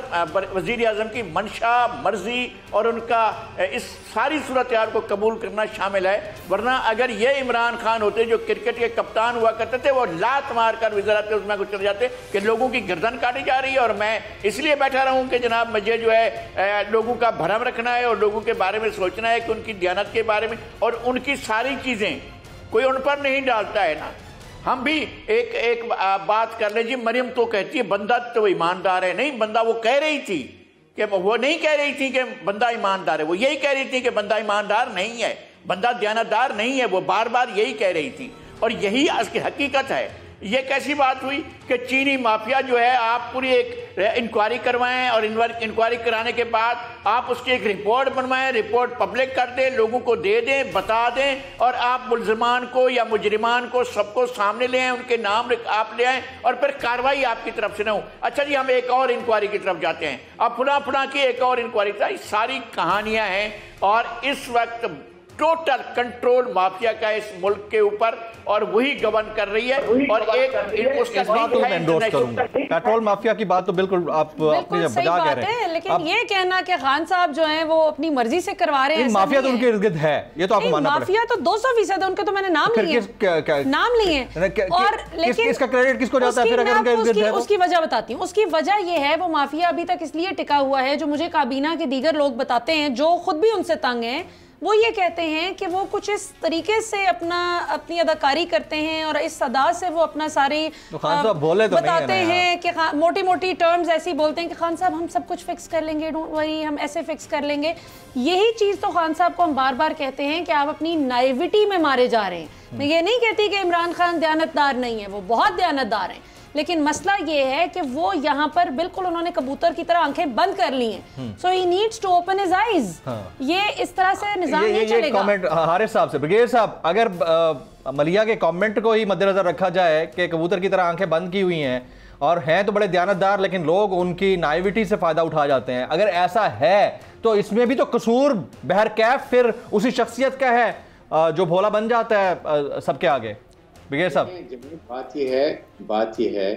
Speaker 4: वजीर आजम की मंशा, मर्जी और उनका इस सारी सूरत को कबूल करना शामिल है। वरना अगर ये इमरान खान होते जो क्रिकेट के कप्तान हुआ करते थे, वो लात मारकर वज़ारत उज़्मा को चले जाते कि लोगों की गर्दन काटी जा रही है और मैं इसलिए बैठा रहूं कि जनाब मुझे जो है लोगों का भरम रखना है और लोगों के बारे में सोचना है कि उनकी दयानत के बारे में, और उनकी सारी चीज़ें कोई उन पर नहीं डालता है ना। हम भी एक बात कर ले जी, मरियम तो कहती है बंदा तो ईमानदार है, नहीं बंदा वो कह रही थी कि वो नहीं कह रही थी कि बंदा ईमानदार है, वो यही कह रही थी कि बंदा ईमानदार नहीं है, बंदा दयानतदार नहीं है, वो बार बार यही कह रही थी और यही उसकी हकीकत है। ये कैसी बात हुई कि चीनी माफिया जो है आप पूरी एक इंक्वायरी करवाएं और इंक्वायरी कराने के बाद आप उसकी एक रिपोर्ट बनवाएं, रिपोर्ट पब्लिक कर दें, लोगों को दे दें, बता दें और आप मुल्ज़िमान को या मुजरिमान को सबको सामने ले आएं, उनके नाम आप ले आएं और फिर कार्रवाई आपकी तरफ से ना हो। अच्छा जी, हम एक और इंक्वायरी की तरफ जाते हैं, अब फुला की एक और इंक्वायरी, सारी कहानियां हैं और इस वक्त टोटल कंट्रोल माफिया का इस मुल्क के ऊपर और वही गवर्न कर रही है। और एक उसका
Speaker 3: पेट्रोल माफिया की बात तो बिल्कुल आप अपनी बजा कह रहे हैं,
Speaker 6: लेकिन ये कहना कि खान साहब जो हैं वो अपनी मर्जी से करवा रहे हैं,
Speaker 3: माफिया तो उनके इर्द-गिर्द है, ये तो आपको मानना पड़ेगा।
Speaker 6: माफिया तो 200% है, उनके तो मैंने नाम लिए और लेकिन
Speaker 3: इसका क्रेडिट किसको जाता है फिर अगर उनके इर्द-गिर्द है?
Speaker 6: उसकी वजह बताती हूँ। उसकी वजह ये है वो माफिया अभी तक इसलिए टिका हुआ है, जो मुझे काबीना के दीगर लोग बताते हैं जो खुद भी उनसे तंग हैं, वो ये कहते हैं कि वो कुछ इस तरीके से अपनी अदाकारी करते हैं और इस सदा से वो अपना सारी बताते हैं कि मोटी मोटी टर्म्स ऐसी बोलते हैं कि खान साहब हम सब कुछ फिक्स कर लेंगे, डोंट वरी, हम ऐसे फिक्स कर लेंगे। यही चीज़ तो खान साहब को हम बार बार कहते हैं कि आप अपनी नाइविटी में मारे जा रहे हैं। मैं ये नहीं कहती कि इमरान खान दयानतदार नहीं है, वो बहुत दयानतदार हैं, लेकिन मसला ये है कि वो यहाँ पर बिल्कुल उन्होंने कबूतर की तरह आंखें बंद कर ली हैं। So he needs to open his eyes. ये इस तरह से निजाम नहीं चलेगा।
Speaker 3: कमेंट हारिस साहब से, ब्रिगेडियर साहब, अगर मलिया के कमेंट को ही मद्देनजर रखा जाए कि कबूतर की तरह आंखें बंद की हुई हैं और हैं तो बड़े दयानतदार, लेकिन लोग उनकी नाइविटी से फायदा उठा जाते हैं, अगर ऐसा है तो इसमें भी तो कसूर बहरकैफ फिर उसी शख्सियत का है जो भोला बन जाता है सबके आगे।
Speaker 5: बात ये है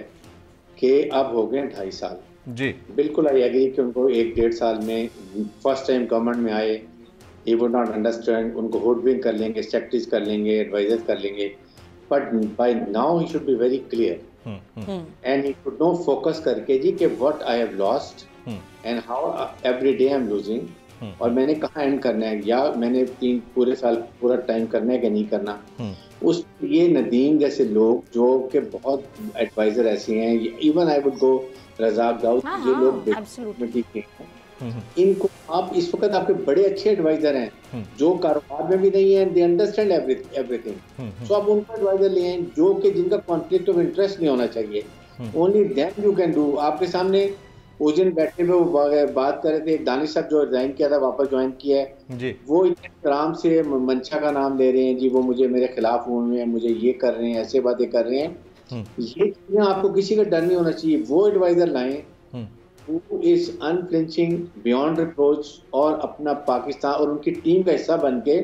Speaker 5: कि अब हो गए 2.5 साल
Speaker 3: जी,
Speaker 5: बिल्कुल आई एग्री कि उनको 1-1.5 साल में फर्स्ट टाइम गवर्नमेंट में आए, ही वुड नॉट अंडरस्टैंड, उनको होल्ड कर लेंगे, सेक्रेटरीज कर लेंगे, एडवाइजर कर लेंगे, but by now he should be very clear and he should know focus करके जी कि what I have lost and how every day I am losing, और मैंने कहाँ एंड करना है, या मैंने पूरे साल पूरा टाइम करना है कि नहीं करना। उस ये नदीम जैसे लोग जो कि बहुत एडवाइजर ऐसे हैं, even I would go Razak Dawood, ये लोग ठीक हैं, इनको आप इस वक्त आपके बड़े अच्छे एडवाइजर हैं जो कारोबार में भी नहीं है, दे अंडरस्टैंड एवरीथिंग, सो आप उनको एडवाइजर ले आए जो कि जिनका कॉन्फ्लिक्ट ऑफ इंटरेस्ट नहीं होना चाहिए, only then you can do. आपके सामने उस दिन बैठे हुए वो बात कर रहे थे, एक दानिश साहब जो रिजाइन किया था वापस ज्वाइन किया है जी, वो इतने आराम से मंशा का नाम ले रहे हैं जी, वो मुझे मेरे खिलाफ हुए हैं, मुझे ये कर रहे हैं, ऐसे बातें कर रहे हैं। ये चीजें आपको किसी का डर नहीं होना चाहिए। वो एडवाइजर लाएं who is unflinching, beyond reproach और अपना पाकिस्तान और उनकी टीम का हिस्सा बन के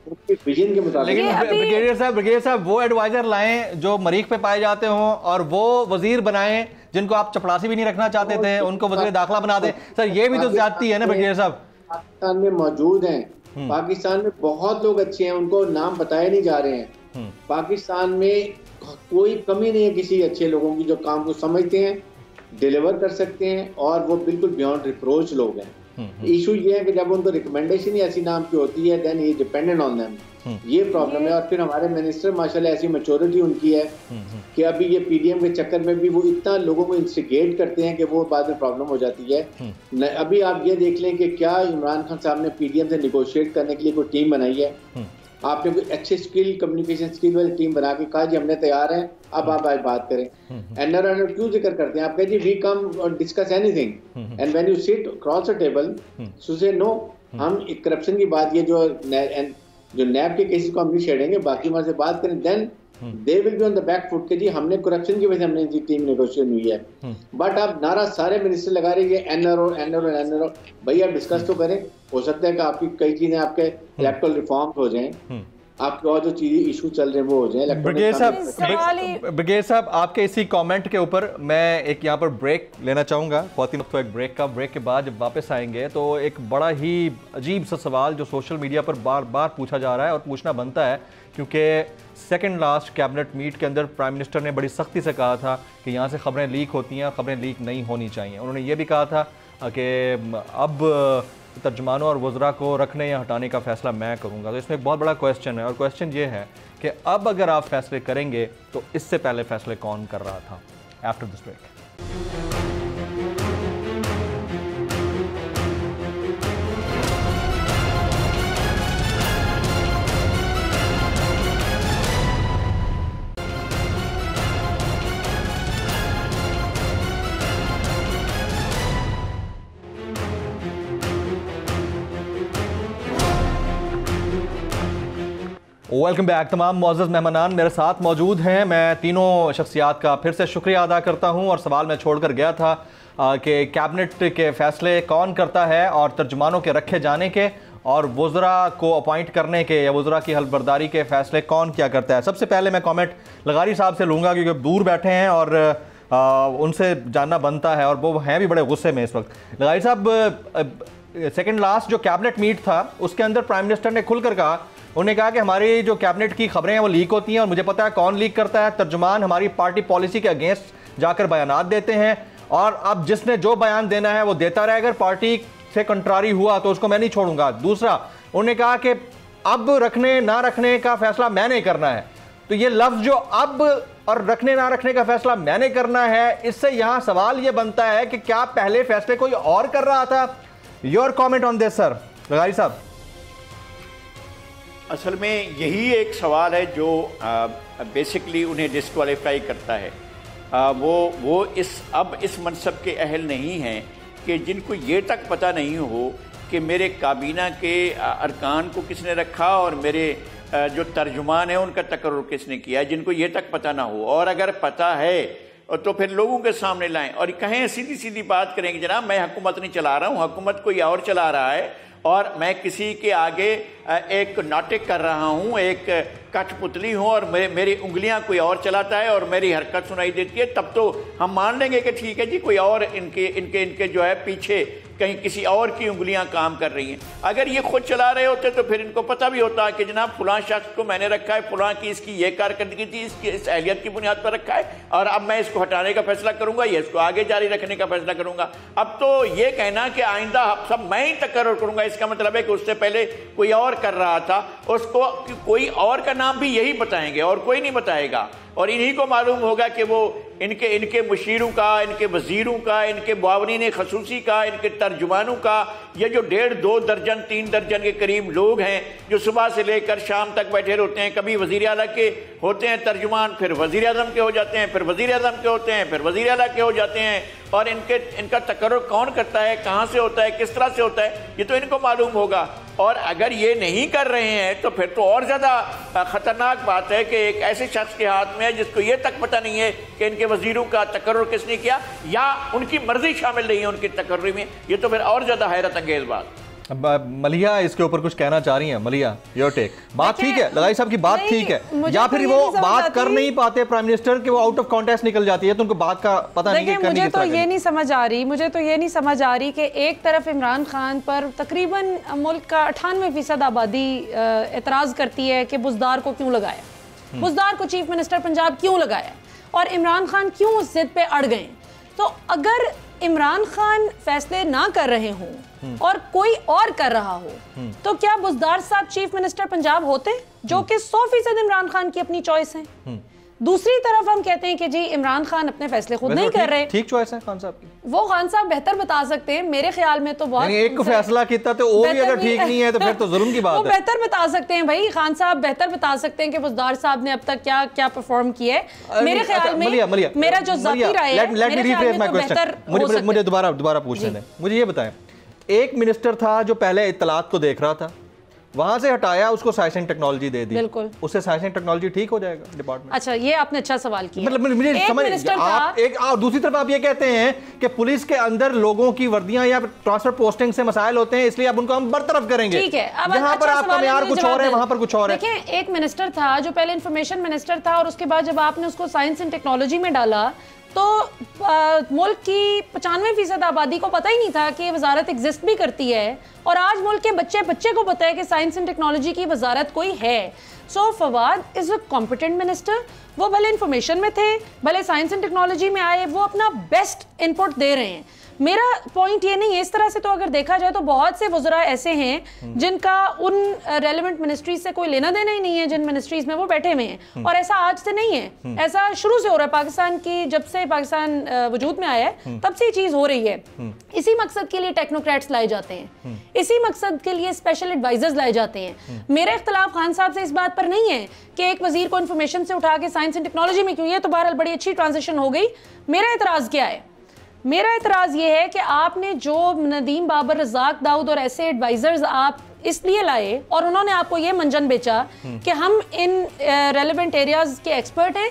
Speaker 5: उनके विजन के मुताबिक।
Speaker 3: लेकिन ब्रिगेडियर साहब वो एडवाइजर लाएं जो मरीख पे पाए जाते हों और वो वजीर बनाएं जिनको आप चपरासी भी नहीं रखना चाहते थे, उनको वजीर दाखिला बना दें। सर ये भी तो ज्यादती है ना ब्रिगेडियर साहब।
Speaker 5: पाकिस्तान में मौजूद हैं, पाकिस्तान में बहुत लोग अच्छे हैं, उनको नाम बताए नहीं जा रहे हैं। पाकिस्तान में कोई कमी नहीं है किसी अच्छे लोगों की जो काम को समझते हैं, डिलीवर कर सकते हैं और वो बिल्कुल बियॉन्ड रिप्रोच लोग हैं। इशू ये है कि जब उनको रिकमेंडेशन ही ऐसी नाम की होती है then he dependent on them, ये प्रॉब्लम है। और फिर हमारे मिनिस्टर माशाल्लाह ऐसी मैच्योरिटी उनकी है कि अभी ये पीडीएम के चक्कर में भी वो इतना लोगों को इंस्टिगेट करते हैं कि वो बाद में प्रॉब्लम हो जाती है। अभी आप ये देख लें कि क्या इमरान खान साहब ने पीडीएम से निगोशिएट करने के लिए कोई टीम बनाई है, आपने कोई अच्छी स्किल, कम्युनिकेशन स्किल वाली टीम बना के कहा जी हमने तैयार हैं, अब आप आज बात करें। एनआर क्यों जिक्र करते हैं? आप कहें जी we come discuss anything and when you sit cross the table so say no, हम करप्शन की बात, ये जो नैब के केसेस को हम नहीं छेड़ेंगे, बाकी हमारे से बात करें, then they will be on the back foot के जी हमने करप्शन की वजह से हमने टीम नेगोशिएशन हुई है। बट आप नारा सारे मिनिस्टर लगा रहे हैं एनआरओ, भाई आप डिस्कस तो करें। हो सकता है कि आपकी कई चीजें आपके इलेक्टोरल रिफॉर्म हो जाएं, आपके और जो चीजें इशू चल रहे हैं वो हो जाए।
Speaker 3: ब्रिगेड साहब आपके इसी कमेंट के ऊपर मैं एक यहाँ पर ब्रेक लेना चाहूँगा। बहुत तो एक ब्रेक के बाद जब वापस आएंगे तो एक बड़ा ही अजीब सा सवाल जो सोशल मीडिया पर बार बार पूछा जा रहा है और पूछना बनता है, क्योंकि सेकंड लास्ट कैबिनेट मीट के अंदर प्राइम मिनिस्टर ने बड़ी सख्ती से कहा था कि यहाँ से खबरें लीक होती हैं, खबरें लीक नहीं होनी चाहिए। उन्होंने ये भी कहा था कि अब तर्जुमानों और वज़रा को रखने या हटाने का फ़ैसला मैं करूँगा। तो इसमें एक बहुत बड़ा क्वेश्चन है, और क्वेश्चन ये है कि अब अगर आप फैसले करेंगे तो इससे पहले फ़ैसले कौन कर रहा था? After this break. Welcome back. तमाम मुअज़्ज़ज़ मेहमानान मेरे साथ मौजूद हैं। मैं तीनों शख्सियात का फिर से शुक्रिया अदा करता हूं। और सवाल मैं छोड़कर गया था कि कैबिनेट के फ़ैसले कौन करता है और तर्जुमानों के रखे जाने के और वज़रा को अपॉइंट करने के या वज़रा की हल्फबर्दारी के फ़ैसले कौन क्या करता है। सबसे पहले मैं कमेंट लगारी साहब से लूँगा, क्योंकि दूर बैठे हैं और उनसे जानना बनता है और वो हैं भी बड़े गुस्से में इस वक्त। लगारी साहब, सेकेंड लास्ट जो कैबिनेट मीट था उसके अंदर प्राइम मिनिस्टर ने खुलकर कहा, उन्होंने कहा कि हमारी जो कैबिनेट की खबरें हैं वो लीक होती हैं और मुझे पता है कौन लीक करता है। तर्जुमान हमारी पार्टी पॉलिसी के अगेंस्ट जाकर बयानात देते हैं और अब जिसने जो बयान देना है वो देता रहे, अगर पार्टी से कंट्रारी हुआ तो उसको मैं नहीं छोड़ूंगा। दूसरा, उन्होंने कहा कि अब रखने ना रखने का फैसला मैंने करना है। तो ये लफ्ज़ जो अब और रखने ना रखने का फैसला मैंने करना है, इससे यहाँ सवाल ये बनता है कि क्या पहले फैसले कोई और कर रहा था? Your comment on this sir, लगारी साहब।
Speaker 4: असल में यही एक सवाल है जो बेसिकली उन्हें डिस्क्वालीफाई करता है। वो इस मनसब के अहल नहीं हैं कि जिनको ये तक पता नहीं हो कि मेरे काबीना के अरकान को किसने रखा और मेरे जो तर्जुमान है उनका तकर्रुर किसने किया है, जिनको ये तक पता ना हो। और अगर पता है तो फिर लोगों के सामने लाएं और कहें, सीधी सीधी बात करें कि जनाब मैं हुकूमत नहीं चला रहा हूँ, हुकूमत कोई और चला रहा है और मैं किसी के आगे एक नाटक कर रहा हूँ, एक कठपुतली हूँ और मेरी उंगलियाँ कोई और चलाता है और मेरी हरकत सुनाई देती है, तब तो हम मान लेंगे कि ठीक है जी कोई और इनके जो है पीछे कहीं किसी और की उंगलियां काम कर रही हैं। अगर ये खुद चला रहे होते तो फिर इनको पता भी होता कि जनाब फलां शख्स को मैंने रखा है, फलां की इसकी ये कारकर्दगी थी, इसकी इस अहलियत की बुनियाद पर रखा है और अब मैं इसको हटाने का फैसला करूंगा या इसको आगे जारी रखने का फैसला करूंगा। अब तो ये कहना कि आइंदा सब मैं ही तकर्रुर करूंगा, इसका मतलब है कि उससे पहले कोई और कर रहा था, उसको कोई और का नाम भी यही बताएंगे और कोई नहीं बताएगा और इन्हीं को मालूम होगा कि वो इनके मुशीरों का, इनके वजीरों का, इनके मुआवनीन खसूसी का, इनके तर्जुमानों का, ये जो 1.5, 2 दर्जन 3 दर्जन के करीब लोग हैं जो सुबह से लेकर शाम तक बैठे रहते हैं। कभी वजीर आला के होते हैं तर्जुमान, फिर वजीर आज़म के हो जाते हैं, फिर वजीर आज़म के होते हैं, फिर वजीर आला के हो जाते हैं और इनका तकर्रुर कौन करता है, कहाँ से होता है, किस तरह से होता है, ये तो इनको मालूम होगा। और अगर ये नहीं कर रहे हैं तो फिर तो और ज़्यादा ख़तरनाक बात है कि एक ऐसे शख्स के हाथ में है जिसको ये तक पता नहीं है कि इनके वजीरों का तकर्रुर किसने किया या उनकी मर्जी शामिल नहीं है उनकी तकर्रुर में। ये तो फिर और ज़्यादा हैरत अंगेज़ बात।
Speaker 3: मलिया इसके ऊपर कुछ कहना चाह रही हैं? मलिया, योर टेक। बात ठीक है, लगाई साहब की बात ठीक है, या फिर वो बात कर नहीं पाते प्राइम मिनिस्टर के, वो आउट ऑफ कॉन्टेक्स्ट निकल जाती है तो उनको बात का पता नहीं।
Speaker 6: मुझे तो ये नहीं समझ आ रही कि एक तरफ इमरान खान पर तकरीबन मुल्क का 98% आबादी एतराज करती है कि बुज़दार को क्यों लगाया, बुज़दार को चीफ मिनिस्टर पंजाब क्यों लगाया और इमरान खान क्यों उस जिद पे अड़ गए। तो अगर इमरान खान फैसले ना कर रहे हों और कोई और कर रहा हो तो क्या बुज़दार साहब चीफ मिनिस्टर पंजाब होते, जो कि 100% इमरान खान की अपनी चॉइस है। दूसरी तरफ हम कहते हैं कि जी इमरान खान अपने फैसले खुद नहीं कर रहे।
Speaker 3: ठीक चॉइस है खान साहब की,
Speaker 6: वो खान साहब बेहतर बता सकते हैं मेरे ख्याल में तो बहुत
Speaker 3: एक को फैसला किया तो वो भी अगर ठीक नहीं है तो फिर तो जुल्म की बात है।
Speaker 6: वो बेहतर बता सकते हैं भाई, खान साहब बेहतर बता सकते हैं कि बुज़दार साहब ने अब तक क्या क्या परफॉर्म किया है। मेरे ख्याल में मेरा जो ज़ाती राय है,
Speaker 3: मुझे दोबारा पूछने दें। मुझे ये बताएं, एक मिनिस्टर था जो पहले इत्तलात को देख रहा था, वहां से हटाया, उसको साइंस एंड टेक्नोलॉजी दे दी, बिल्कुल उससे साइंस एंड टेक्नोलॉजी ठीक हो जाएगा डिपार्टमेंट।
Speaker 6: अच्छा, ये आपने अच्छा सवाल किया।
Speaker 3: मतलब मुझे समझ आप एक दूसरी तरफ आप ये कहते हैं कि पुलिस के अंदर लोगों की वर्दियां या ट्रांसफर पोस्टिंग से मसाइल होते हैं, इसलिए अब उनको हम बरतरफ करेंगे।
Speaker 6: ठीक है, अब
Speaker 3: यहाँ पर आपका मेयार कुछ और है, वहां पर कुछ और है।
Speaker 6: देखिए, एक मिनिस्टर था जो पहले इंफॉर्मेशन मिनिस्टर था और उसके बाद जब आपने उसको साइंस एंड टेक्नोलॉजी में डाला तो मुल्क की 95% आबादी को पता ही नहीं था कि वजारत एग्जिस्ट भी करती है, और आज मुल्क के बच्चे को पता है कि साइंस एंड टेक्नोलॉजी की वजारत कोई है। So Fawad is a competent minister. वो भले इंफॉर्मेशन में थे, भले साइंस एंड टेक्नोलॉजी में आए, वो अपना बेस्ट इनपुट दे रहे हैं। मेरा पॉइंट ये नहीं है, इस तरह से तो अगर देखा जाए तो बहुत से वज़रा ऐसे हैं जिनका उन रेलेवेंट मिनिस्ट्रीज से कोई लेना देना ही नहीं है जिन मिनिस्ट्रीज में वो बैठे हुए हैं, और ऐसा आज से नहीं है, ऐसा शुरू से हो रहा है। पाकिस्तान की जब से पाकिस्तान वजूद में आया है तब से ये चीज़ हो रही है। इसी मकसद के लिए टेक्नोक्रेट्स लाए जाते हैं, इसी मकसद के लिए स्पेशल एडवाइजर्स लाए जाते हैं। मेरा इख्तलाफ खान साहब से इस बात पर नहीं है कि एक वजीर को इन्फॉर्मेशन से उठा के साइंस एंड टेक्नोलॉजी में क्यों, ये तो बहरहाल बड़ी अच्छी ट्रांजिशन हो गई। मेरा एतराज़ क्या है? मेरा एतराज़ ये है कि आपने जो नदीम, बाबर, रज़ाक, दाऊद और ऐसे एडवाइजर्स आप इसलिए लाए और उन्होंने आपको ये मंजन बेचा कि हम इन रेलेवेंट एरियाज के एक्सपर्ट हैं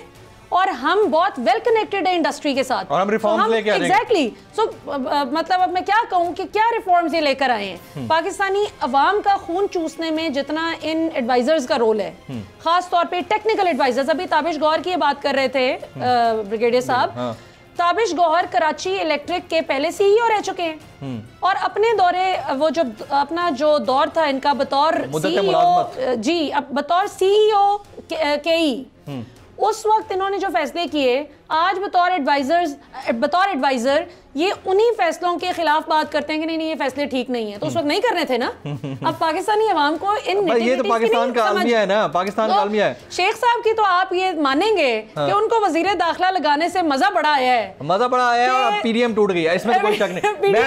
Speaker 6: और हम बहुत वेल कनेक्टेड है इंडस्ट्री के साथ,
Speaker 3: और हम रिफॉर्म्स लेके आ जाएंगे।
Speaker 6: एग्जैक्टली। सो मतलब अब मैं क्या कहूँ कि क्या रिफॉर्म्स ये लेकर आए हैं। पाकिस्तानी अवाम का खून चूसने में जितना इन एडवाइजर्स का रोल है, खास तौर पे टेक्निकल एडवाइजर्स, अभी ताबिश गौहर की बात कर रहे थे ब्रिगेडियर साहब, ताबिश गौहर कराची इलेक्ट्रिक के पहले सीईओ रह चुके हैं और अपने दौरे वो जो अपना जो दौर था इनका बतौर सीईओ, जी अब बतौर सीईओ के उस वक्त इन्होंने जो फैसले किए, आज बतौर एडवाइजर ये उन्हीं फैसलों के खिलाफ बात करते हैं कि नहीं ये फैसले ठीक नहीं है, तो उस वक्त नहीं करने थे ना। अब पाकिस्तानी अवाम को इन
Speaker 3: ये तो पाकिस्तान का आलमिया है ना, पाकिस्तान का आलमिया है।
Speaker 6: शेख साहब की तो आप ये मानेंगे कि उनको वजीर दाखिला लगाने से मजा बड़ा आया है,
Speaker 3: मजा बड़ा आया है, और पीडीएम टूट गई है, इसमें कोई शक नहीं। मैं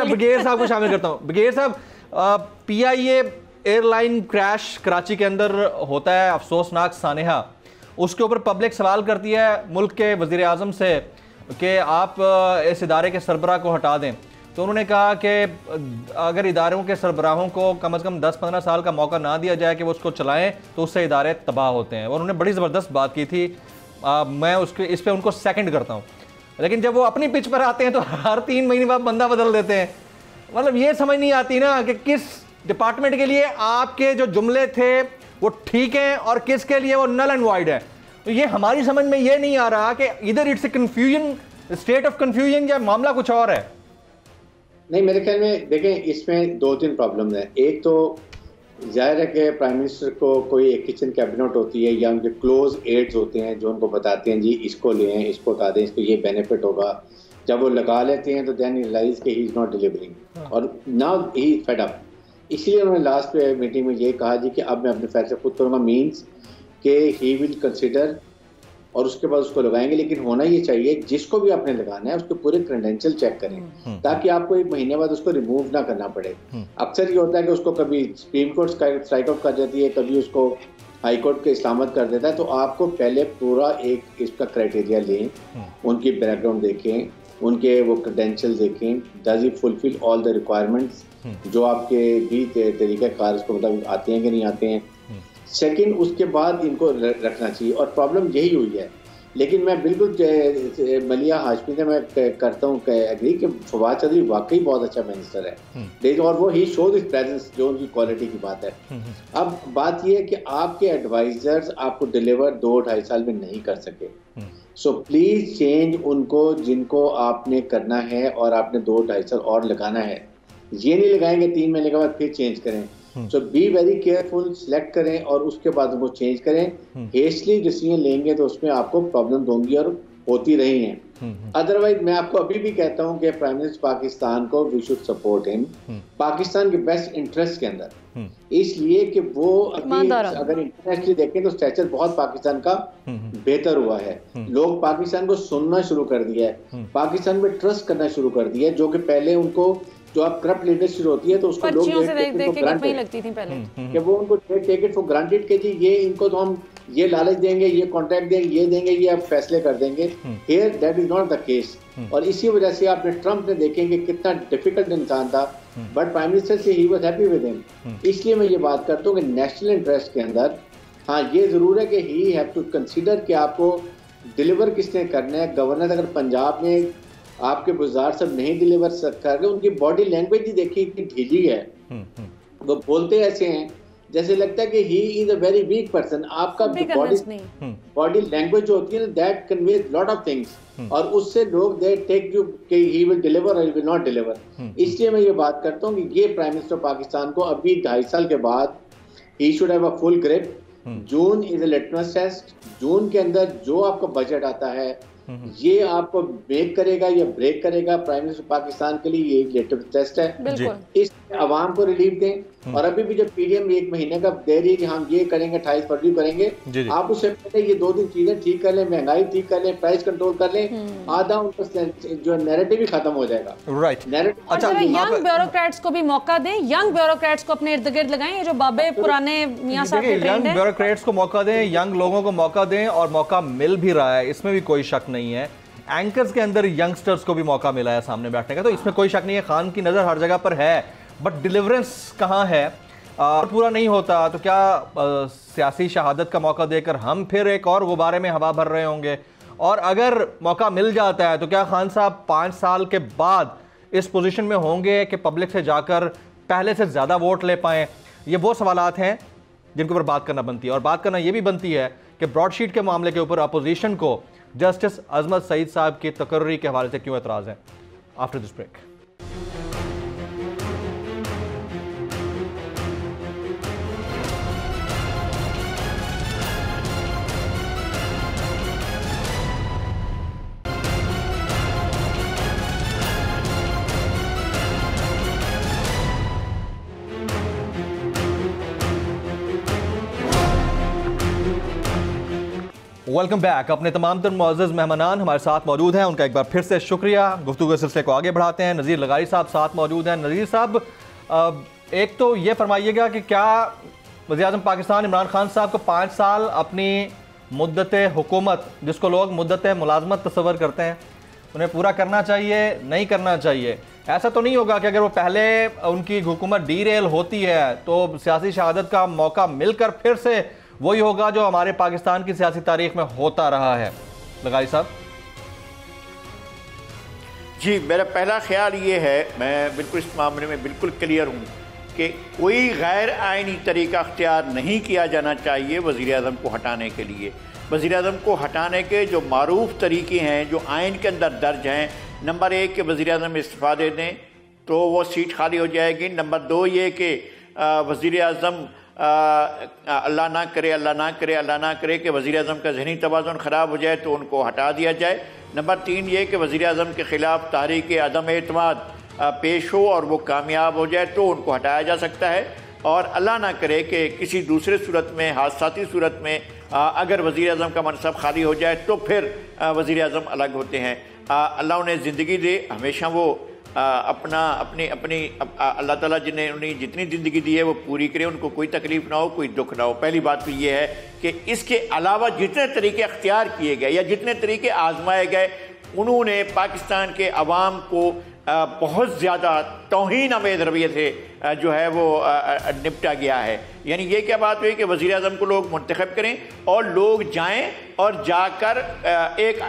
Speaker 3: ब्रिगेडियर साहब को शामिल करता हूँ। ब्रिगेडियर साहब, पीआईए एयरलाइन क्रैश कराची के अंदर होता है, अफसोसनाक सानेहा, उसके ऊपर पब्लिक सवाल करती है मुल्क के वज़ीर आज़म से कि आप इस इदारे के सरबराह को हटा दें, तो उन्होंने कहा कि अगर इदारों के सरबराहों को कम से कम 10-15 साल का मौका ना दिया जाए कि वो उसको चलाएं तो उससे इदारे तबाह होते हैं। और उन्होंने बड़ी ज़बरदस्त बात की थी, मैं उसके इस पर उनको सेकंड करता हूँ। लेकिन जब वो अपनी पिच पर आते हैं तो हर 3 महीने बाद बंदा बदल देते हैं। मतलब ये समझ नहीं आती ना कि किस डिपार्टमेंट के लिए आपके जो जुमले थे वो ठीक हैं और किसके लिए वो नल एंड वाइड है। तो ये हमारी समझ में ये नहीं आ रहा कि इधर it's confusion, state of confusion, या मामला कुछ और है।
Speaker 5: नहीं, मेरे ख्याल में देखें इसमें 2-3 प्रॉब्लम है। एक तो जाहिर है कि प्राइम मिनिस्टर को कोई एक किचन कैबिनेट होती है या उनके क्लोज एड्स होते हैं जो उनको बताते हैं जी इसको लें, इसको हटा दें, इसको ये बेनिफिट होगा। जब वो लगा लेते हैं तो देन रियलाइज कि ही इज़ नॉट डिलीवरिंग और now he is fed up. इसलिए उन्होंने लास्ट पे मीटिंग में ये कहा जी कि अब मैं अपने फैसले खुद करूँगा, मीन्स कि ही विल कंसिडर, और उसके बाद उसको लगाएंगे। लेकिन होना ये चाहिए जिसको भी आपने लगाना है उसके पूरे क्रेडेंशियल चेक करें ताकि आपको 1 महीने बाद उसको रिमूव ना करना पड़े। अक्सर ये होता है कि उसको कभी सुप्रीम कोर्ट स्ट्राइक आउट कर देती है, कभी उसको हाई कोर्ट के इस्लामत कर देता है। तो आपको पहले पूरा एक इसका क्राइटेरिया लें, उनकी बैकग्राउंड देखें, उनके वो क्रेडेंशियल देखें, does he fulfil all the requirements जो आपके भी तरीक़ा कार इसको मतलब आते हैं कि नहीं आते हैं। सेकंड, उसके बाद इनको रखना चाहिए, और प्रॉब्लम यही हुई है। लेकिन मैं बिल्कुल मलिया हाशमी से मैं करता हूँ एग्री कि फवाद चौधरी वाकई बहुत अच्छा मिनिस्टर है और वो ही शोज इज प्रेजेंस, जो उनकी क्वालिटी की बात है। अब बात ये है कि आपके एडवाइजर्स आपको डिलीवर 2-2.5 साल में नहीं कर सके, सो प्लीज चेंज उनको जिनको आपने करना है और आपने 2-2.5 साल और लगाना है। ये नहीं लगाएंगे 3 महीने के बाद फिर चेंज करें। सो बी वेरी केयरफुल, सिलेक्ट करें और उसके बाद उनको चेंज करें। हेस्टली डिसीजन लेंगे तो उसमें आपको प्रॉब्लम होंगी और होती रही हैं। अदरवाइज मैं आपको अभी भी कहता हूं कि प्राइम मिनिस्टर पाकिस्तान को we should support him, Pakistan के बेस्ट इंटरेस्ट के अंदर, इसलिए कि वो अभी अगर इंटरनेशनली देखें तो स्टेचर बहुत पाकिस्तान का बेहतर हुआ है। लोग पाकिस्तान को सुनना शुरू कर दिया है, पाकिस्तान में ट्रस्ट करना शुरू कर दिया है, जो कि पहले उनको जो आप करप्ट लीडरशिप होती है तो उसको लोग
Speaker 6: लगती थी पहले
Speaker 5: कि वो उनको टेक इट फॉर ग्रांटेड कि जी ये इनको तो हम ये लालच देंगे, ये कॉन्ट्रैक्ट देंगे, ये देंगे, ये आप फैसले कर देंगे। Here that is not the case. और इसी वजह से आपने ट्रम्प ने देखेंगे कितना डिफिकल्ट इंसान था, बट प्राइम मिनिस्टर से he was happy with him. इसलिए मैं ये बात करता हूँ कि नेशनल इंटरेस्ट के अंदर हाँ ये जरूर है कि ही हैव टू कंसीडर कि आपको डिलीवर किसने करना है। गवर्नर अगर पंजाब में आपके गुजार सब नहीं डिलीवर कर रहे, उनकी बॉडी लैंग्वेज ही देखिए कि ढीली है, वो बोलते ऐसे हैं जैसे लगता है कि he is a very weak person. आपका बॉडी लैंग्वेज जो होती है ना that conveys lot of things, और उससे लोग दे टेक यू कि ही विल डिलीवर और ही विल नॉट डिलीवर। इसलिए मैं ये बात करता हूँ कि ये प्राइम मिनिस्टर पाकिस्तान को अभी 2.5 साल के बाद ही should have a full grip. June is a litmus test. जून के अंदर जो आपका बजट आता है ये आपको मेक करेगा या ब्रेक करेगा प्राइम मिनिस्टर पाकिस्तान के लिए, ये लिटमस टेस्ट है। इस आवाम को रिलीफ दें। और अभी भी जब पीडीएम 1 महीने का दे रही है कि हम ये करेंगे 28 फरवरी करेंगे, आप उससे पहले ये 2-3 चीजें ठीक कर लें, महंगाई ठीक कर लें, प्राइस कंट्रोल कर लें, आधा उनका जो नैरेटिव ही खत्म हो जाएगा।
Speaker 3: राइट।
Speaker 6: अच्छा, यंग ब्यूरोक्रेट्स को भी मौका दें, यंग ब्यूरोक्रेट्स को अपने इर्द गिर्द लगाएं, ये जो बाबे पुराने मियां साहब के ट्रेंड है,
Speaker 3: यंग ब्यूरोक्रेट्स को मौका दें, यंग लोगों को मौका दें, और मौका मिल भी रहा है, इसमें भी कोई शक नहीं है। एंकर्स के अंदर यंगस्टर्स को भी मौका मिला है सामने बैठने का, तो इसमें कोई शक नहीं है। खान की नज़र हर जगह पर है, बट डिलीवरेंस कहाँ है? पूरा नहीं होता तो क्या सियासी शहादत का मौका देकर हम फिर एक और गुब्बारे में हवा भर रहे होंगे? और अगर मौका मिल जाता है तो क्या खान साहब 5 साल के बाद इस पोजीशन में होंगे कि पब्लिक से जाकर पहले से ज़्यादा वोट ले पाएँ? ये वो सवालात हैं जिनके ऊपर बात करना बनती है। और बात करना ये भी बनती है कि ब्रॉडशीट के मामले के ऊपर अपोजिशन को जस्टिस अजमत सईद साहब की तकर्री के हवाले से क्यों एतराज़ है। After this break. Welcome back. अपने तमाम तर मुअज़्ज़ज़ मेहमानान हमारे साथ मौजूद हैं, उनका एक बार फिर से शुक्रिया। गुफ्तगू के सिलसिले को आगे बढ़ाते हैं। नज़ीर लगारी साहब साथ मौजूद हैं। नज़ीर साहब, एक तो ये फरमाइएगा कि क्या वज़ीर-ए-आज़म पाकिस्तान इमरान खान साहब को 5 साल अपनी मुद्दत हुकूमत, जिसको लोग मुद्दत मुलाजमत तस्वर करते हैं, उन्हें पूरा करना चाहिए, नहीं करना चाहिए? ऐसा तो नहीं होगा कि अगर वो पहले उनकी हुकूमत डीरेल होती है तो सियासी शहादत का मौका मिलकर फिर से वही होगा जो हमारे पाकिस्तान की सियासी तारीख में होता रहा है? लगाई साहब
Speaker 4: जी, मेरा पहला ख्याल ये है, मैं बिल्कुल इस मामले में बिल्कुल क्लियर हूँ कि कोई गैर आइनी तरीका अख्तियार नहीं किया जाना चाहिए वज़ीर-ए-आज़म को हटाने के लिए। वज़ीर-ए-आज़म को हटाने के जो मारूफ तरीके हैं, जो आइन के अंदर दर्ज हैं, नंबर 1 कि वज़ीर-ए-आज़म इस्तीफ़ा दे दें तो वो सीट खाली हो जाएगी। नंबर 2 ये कि वज़ीर-ए-आज़म अल्लाह ना करे, अल्लाह ना करे, अल्लाह ना करे कि वज़ीर-ए-आज़म का ज़हनी तवाज़ुन ख़राब हो जाए तो उनको हटा दिया जाए। नंबर 3 ये कि वज़ीर-ए-आज़म के ख़िलाफ़ तहरीक अदम एतमाद पेश हो और वो कामयाब हो जाए तो उनको हटाया जा सकता है। और अल्लाह ना करे कि किसी दूसरे सूरत में, हादसाती सूरत में अगर वज़ीर-ए-आज़म का मनसब खाली हो जाए तो फिर वज़ीर-ए-आज़म अलग होते हैं। अल्लाह उन्हें ज़िंदगी दे, हमेशा वो अल्लाह ताला जिन्हें उन्हें जितनी ज़िंदगी दी है वो पूरी करे, उनको कोई तकलीफ़ ना हो, कोई दुख ना हो। पहली बात तो ये है कि इसके अलावा जितने तरीके अख्तियार किए गए या जितने तरीके आजमाए गए, उन्होंने पाकिस्तान के अवाम को बहुत ज़्यादा तौहीन आमेज़ रवैये से जो है वो निपटा गया है। यानी ये क्या बात हुई कि वज़ीर-ए-आज़म को लोग मुंतखब करें और लोग जाएं और जाकर एक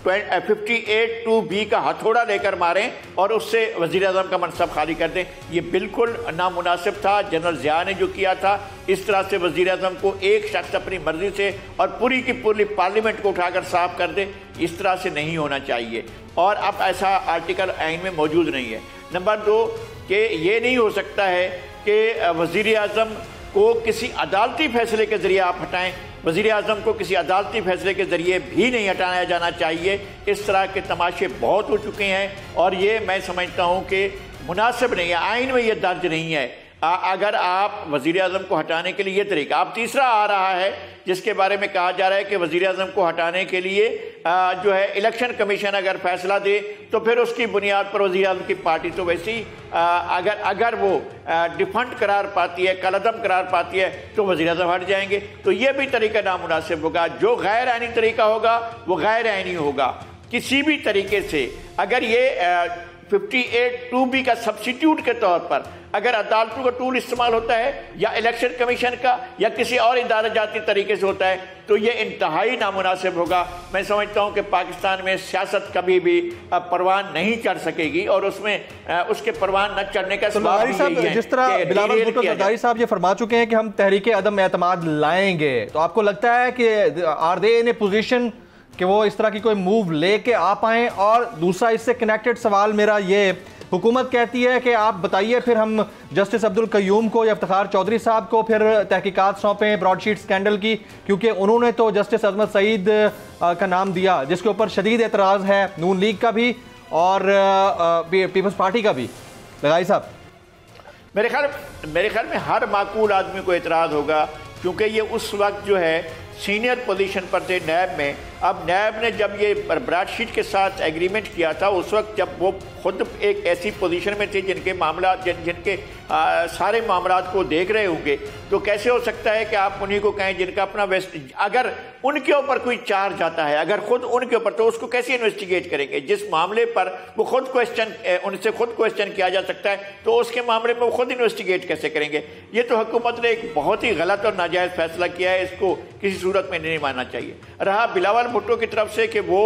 Speaker 4: 58(2)B का हथौड़ा लेकर मारें और उससे वज़ीर-ए-आज़म का मनसब खाली कर दें। ये बिल्कुल नामुनासिब था। जनरल ज़िया ने जो किया था, इस तरह से वज़ीर-ए-आज़म को एक शख्स अपनी मर्ज़ी से और पूरी की पूरी पार्लियामेंट को उठाकर साफ कर दे, इस तरह से नहीं होना चाहिए। और अब ऐसा आर्टिकल आइन में मौजूद नहीं है। नंबर 2 कि ये नहीं हो सकता है कि वज़ीर-ए-आज़म को किसी अदालती फैसले के ज़रिए आप हटाएं। वज़ीर आज़म को किसी अदालती फैसले के ज़रिए भी नहीं हटाया जाना चाहिए। इस तरह के तमाशे बहुत हो चुके हैं और ये मैं समझता हूँ कि मुनासिब नहीं है, आइन में ये दर्ज नहीं है। अगर आप वज़ीर आज़म को हटाने के लिए ये तरीका, अब तीसरा आ रहा है जिसके बारे में कहा जा रहा है कि वज़ीर आज़म को हटाने के लिए जो है इलेक्शन कमीशन अगर फैसला दे तो फिर उसकी बुनियाद पर वज़ीर आज़म की पार्टी तो वैसे ही अगर वो डिफंड करार पाती है, कलअदम करार पाती है तो वज़ीर आज़म हट जाएंगे। तो ये भी तरीका नामुनासिब होगा। जो गैर आइनी तरीका होगा वो गैर आइनी होगा किसी भी तरीके से। अगर ये 58(2)B का सब्सिट्यूट के तौर पर अगर अदालतों का टूल इस्तेमाल होता है या इलेक्शन कमीशन का या किसी और इदारा जाती तरीके से होता है तो ये इंतहाई नामुनासिब होगा। मैं समझता हूँ कि पाकिस्तान में सियासत कभी भी परवान नहीं चढ़ सकेगी और उसमें उसके परवान न चढ़ने का सबब यही है।
Speaker 3: जिस तरह बिलावल भुट्टो ज़रदारी साहब ये फरमा चुके हैं कि हम तहरीक अदम एतमाद लाएंगे, तो आपको लगता है कि are they in A position कि वो इस तरह की कोई मूव लेके आ पाएँ? और दूसरा इससे कनेक्टेड सवाल मेरा ये, हुकूमत कहती है कि आप बताइए फिर हम जस्टिस अब्दुल कयूम को या इफ्तिखार चौधरी साहब को फिर तहकीकात सौंपें ब्रॉडशीट स्कैंडल की, क्योंकि उन्होंने तो जस्टिस अजमत सईद का नाम दिया जिसके ऊपर शदीद एतराज़ है नून लीग का भी और पीपल्स पार्टी का भी। लगाई साहब,
Speaker 4: मेरे ख्याल में हर माकूल आदमी को एतराज़ होगा, क्योंकि ये उस वक्त जो है सीनियर पोजीशन पर थे नैब में। अब नैब ने जब ये ब्रॉडशीट के साथ एग्रीमेंट किया था उस वक्त जब वो खुद एक ऐसी पोजीशन में थे जिनके मामला जिनके सारे मामलात को देख रहे होंगे, तो कैसे हो सकता है कि आप उन्हीं को कहें जिनका अपना अगर उनके ऊपर कोई चार्ज आता है, अगर खुद उनके ऊपर, तो उसको कैसे इन्वेस्टिगेट करेंगे? जिस मामले पर वो खुद उनसे खुद क्वेश्चन किया जा सकता है तो उसके मामले में वो खुद इन्वेस्टिगेट कैसे करेंगे? ये तो हुकूमत ने एक बहुत ही गलत और नाजायज़ फैसला किया है, इसको किसी सूरत में नहीं मानना चाहिए। रहा बिलावल भुट्टो की तरफ से कि वो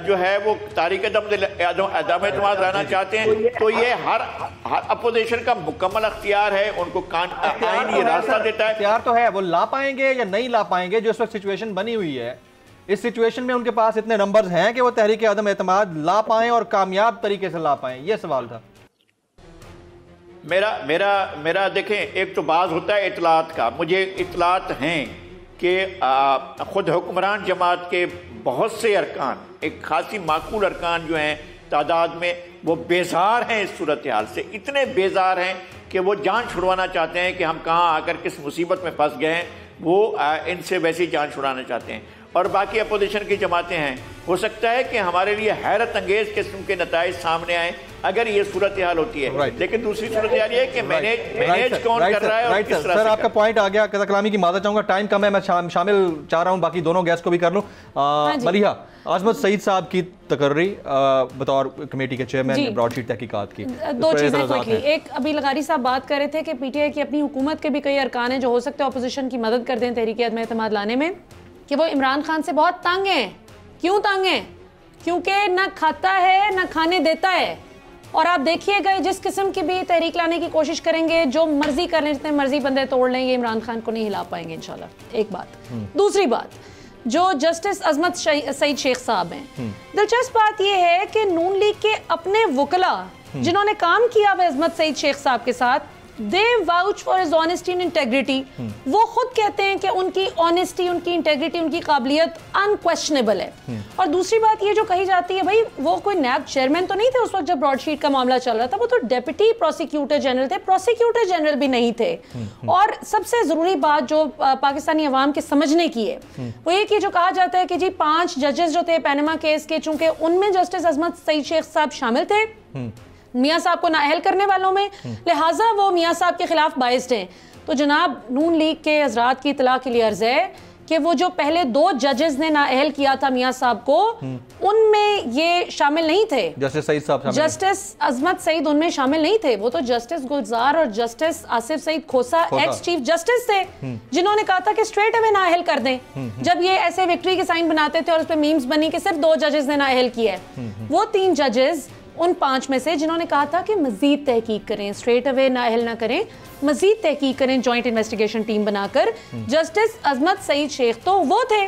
Speaker 4: जो है वो तारीख अदम एतमाद लाना चाहते हैं, तो ये हर अपोजिशन का मुकम्मल अख्तियार है, उनको आईन ये रास्ता देता है।
Speaker 3: अख्तियार तो है, वो ला पाएंगे या नहीं ला पाएंगे, जो इस वक्त सिचुएशन बनी हुई है, इस सिचुएशन में उनके पास इतने नंबर्स हैं कि वो तहरीक अदम एतमाद ला पाएं और कामयाब तरीके से ला पाएं? ये सवाल था
Speaker 4: मेरा। देखें, एक तो बात होता है इतलात का, मुझे इतलात हैं कि खुद हुक्मरान जमात के बहुत से अरकान, एक खासी माकूल अरकान जो हैं तादाद में, वो बेजार हैं इस सूरत हाल से, इतने बेजार हैं कि वो जान छुड़वाना चाहते हैं कि हम कहाँ आकर किस मुसीबत में फंस गए हैं, वो इनसे वैसी जान छुड़ाना चाहते हैं। और बाकी अपोजिशन की जमातें हैं, हो सकता है कि हमारे लिए हैरत अंगेज किस्म के नताइज सामने आए अगर ये सूरत हाल होती है। लेकिन दूसरी सूरत हाल ये है कि मैनेज कौन कर रहा है और किस तरह से।
Speaker 3: सर, आपका पॉइंट आ गया, कज़ा कलामी की माज़रत चाहूंगा, टाइम कम है, मैं शामिल चाह रहा हूँ बाकी दोनों गेस्ट को भी कर लूँ। मलिहा, आज़मत सईद साहब की तकर्री बतौर कमेटी के चेयरमैन ब्रॉडशीट तहकीकात की,
Speaker 6: दो चीज़ें क्विकली। एक, अभी लगारी साहब बात कर रहे थे कि पीटीआई की अपनी हुकूमत के भी कई अरकान हैं जो हो सकते हैं अपोजिशन की मदद कर दें तहरीक अदम एतमाद लाने में, कि वो इमरान खान से बहुत तंग हैं। क्यों तंग हैं? क्योंकि ना खाता है ना खाने देता है। और आप देखिएगा जिस किस्म की भी तहरीक लाने की कोशिश करेंगे, जो मर्जी कर लें, जितने मर्जी बंदे तोड़ लेंगे, इमरान खान को नहीं हिला पाएंगे इंशाल्लाह। एक बात। दूसरी बात, जो जस्टिस अजमत सईद शेख साहब हैं, दिलचस्प बात यह है कि नून लीग के अपने वकला जिन्होंने काम किया हुआ अजमत सईद शेख साहब के साथ, they vouch for his honesty and integrity. वो खुद कहते हैं कि उनकी ऑनेस्टी, उनकी इंटेग्रिटी, उनकी काबिलियत अनक्वेश्चनेबल है। और दूसरी बात ये जो कही जाती है, भाई वो कोई नैब चेयरमैन तो नहीं थे उस वक्त जब ब्रॉडशीट का मामला चल रहा था, वो तो डेप्यूटी प्रोसिक्यूटर जनरल थे, प्रोसिक्यूटर जनरल भी नहीं थे। और सबसे जरूरी बात जो पाकिस्तानी अवाम के समझने की है वो ये कि जो कहा जाता है कि जी 5 जजेस जो थे पैनामा केस के, चूंकि उनमें जस्टिस अजमत सईद शेख साहब शामिल थे मियाँ साहब को नाअहल करने वालों में, लिहाजा वो मियाँ साहब के खिलाफ बाइस्ड हैं। तो जनाब नून लीग के हजरात की इतला के लिए अर्ज है कि वो जो पहले 2 जजेस ने नाअहल किया था मियाँ साहब को, उनमें ये शामिल नहीं थे।
Speaker 3: जस्टिस सईद साहब,
Speaker 6: जस्टिस अजमत सईद उनमें शामिल नहीं थे। वो तो जस्टिस गुलजार और जस्टिस आसिफ सईद खोसा एक्स चीफ जस्टिस थे, जिन्होंने कहा था कि स्ट्रेट अवे नाअहल कर दें। जब ये ऐसे विक्ट्री के साइन बनाते थे और उस पर मीम्स बनी कि सिर्फ 2 जजेस ने नाअहल किया है, वो 3 जजेस उन 5 में से जिन्होंने कहा था कि मजीद तहकीक करें, स्ट्रेट अवे नाअहल ना करें, मजीद तहकीक करें जॉइंट इन्वेस्टिगेशन टीम बनाकर। जस्टिस अजमत सईद शेख तो वो थे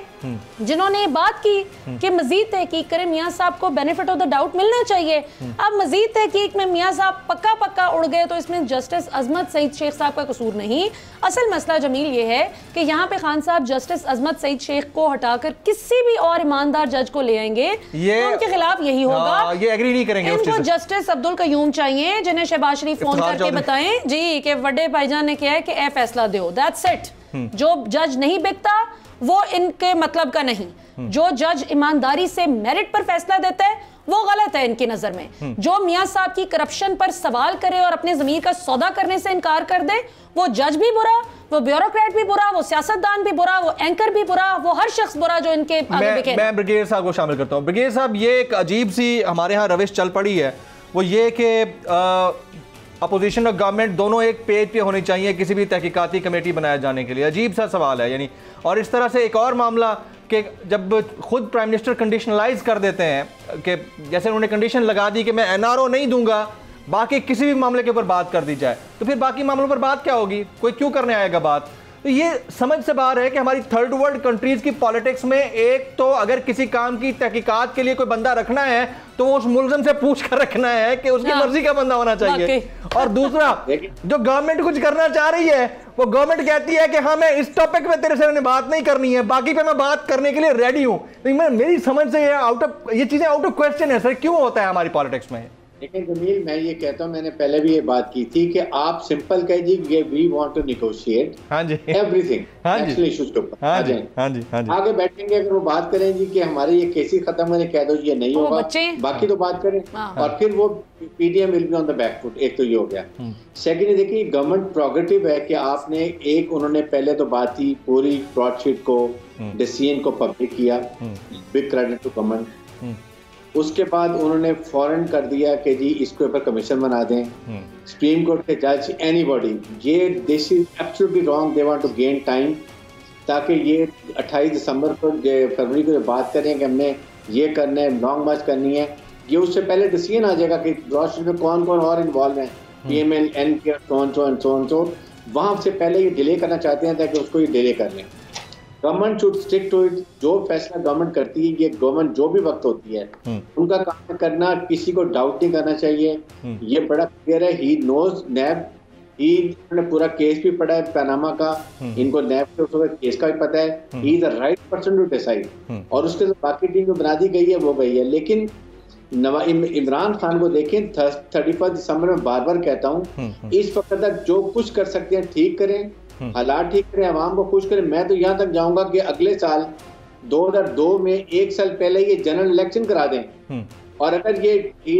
Speaker 6: जिन्होंने ये बात की कि मजीद तहकीक करें, मियाँ साहब को बेनिफिट ऑफ द डाउट मिलना चाहिए। अब मजीद तहकीक में मियाँ साहब पक्का उड़ गए तो इसमें जस्टिस अजमत सईद शेख साहब का कसूर नहीं। असल मसला जमील ये है कि यहाँ पे खान साहब जस्टिस अजमत सईद शेख को हटाकर किसी भी और ईमानदार जज को ले आएंगे तो उनके खिलाफ यही होगा।
Speaker 3: ये एग्री नहीं करेंगे।
Speaker 6: इनको जस्टिस अब्दुल कयूम चाहिए जिन्हें शहबाज शरीफ फोन करके बताएं जी कि बड़े भाईजान ने किया है कि ए फैसला दो, दैट्स इट। जो जज नहीं बिकता वो इनके मतलब का नहीं। जो जज ईमानदारी से मेरिट पर फैसला देता है वो गलत है इनकी नजर में। जो मियां साहब की करप्शन पर सवाल करे और अपने जमीर का सौदा करने से इनकार कर दे, वो जज भी बुरा, वो ब्यूरोक्रेट भी बुरा, वो सियासतदान भी बुरा, वो एंकर भी बुरा, वो हर शख्स बुरा जो इनके आगे बिके।
Speaker 3: मैं ब्रिगेडियर साहब को शामिल करता हूँ। ब्रिगेडियर साहब, ये एक अजीब सी हमारे यहाँ रविश चल पड़ी है, वो ये कि अपोजिशन और गवर्नमेंट दोनों एक पेज पे होनी चाहिए किसी भी तहकीकाती कमेटी बनाए जाने के लिए। अजीब सा सवाल है यानी। और इस तरह से एक और मामला कि जब खुद प्राइम मिनिस्टर कंडीशनलाइज कर देते हैं कि जैसे उन्होंने कंडीशन लगा दी कि मैं एनआरओ नहीं दूंगा, बाकी किसी भी मामले के ऊपर बात कर दी जाए, तो फिर बाकी मामलों पर बात क्या होगी? कोई क्यों करने आएगा बात? तो ये समझ से बाहर है कि हमारी थर्ड वर्ल्ड कंट्रीज की पॉलिटिक्स में एक तो अगर किसी काम की तहकीकात के लिए कोई बंदा रखना है तो वो उस मुल्ज़िम से पूछ कर रखना है कि उसकी मर्जी का बंदा होना चाहिए। और दूसरा, जो गवर्नमेंट कुछ करना चाह रही है वो गवर्नमेंट कहती है कि हाँ मैं इस टॉपिक पे तेरे से बात नहीं करनी है, बाकी पे मैं बात करने के लिए रेडी हूँ। लेकिन मेरी समझ से ये चीजें आउट ऑफ क्वेश्चन है सर। क्यों होता है हमारी पॉलिटिक्स में?
Speaker 5: लेकिन जमील, मैं ये कहता हूँ, मैंने पहले भी ये बात की थी कि आप सिंपल कह दीजिए we want to negotiate everything national issues के ऊपर आ जाएं, आगे बैठेंगे। अगर वो बात करें जी कि हमारे ये केसेस खत्म होने, कह दो ये नहीं होगा, बाकी तो बात करें, और फिर वो PDM will be on the back foot. एक तो ये हो गया। सेकेंडली देखिए, गवर्नमेंट प्रोग्रेटिव है कि आपने एक, उन्होंने पहले तो बात ही पूरी ब्रॉडशीट को डिसीजन को पब्लिक किया, बिग क्रेडिट टू गवर्नमेंट। उसके बाद उन्होंने फौरन कर दिया कि जी इसके ऊपर कमीशन बना दें, सुप्रीम कोर्ट के जज, एनीबॉडी। ये this is absolutely wrong, they want to gain time, ताकि ये 28 दिसंबर को फरवरी को बात करें कि हमने ये करना है, लॉन्ग मार्च करनी है, ये उससे पहले डिसीजन आ जाएगा कि ब्रॉडशीट में कौन कौन और इन्वॉल्व हैं, पीएमएल, एनके, सो वहाँ से पहले ये डिले करना चाहते हैं ताकि उसको ये डिले कर लें। Government should stick to it. जो फैसला गवर्नमेंट करती है, ये गवर्नमेंट जो भी वक्त होती है उनका काम करना, किसी को डाउट नहीं करना चाहिए। ये बड़ा क्लियर है। ही नोज नैब, इन्होंने पूरा केस भी पढ़ा है पनामा का, इनको नैब के केस का भी पता है। He is the right person to decide, और उसके बाकी टीम जो बना दी गई है वो गई है। लेकिन इमरान खान को देखें, 31 दिसंबर में बार बार कहता हूँ, इस वक्त तक जो कुछ कर सकते हैं ठीक करें, हालात ठीक करें, आवाम को खुश करें। मैं तो यहाँ तक जाऊंगा कि अगले साल 2002 में 1 साल पहले ये जनरल इलेक्शन करा दें, और अगर ये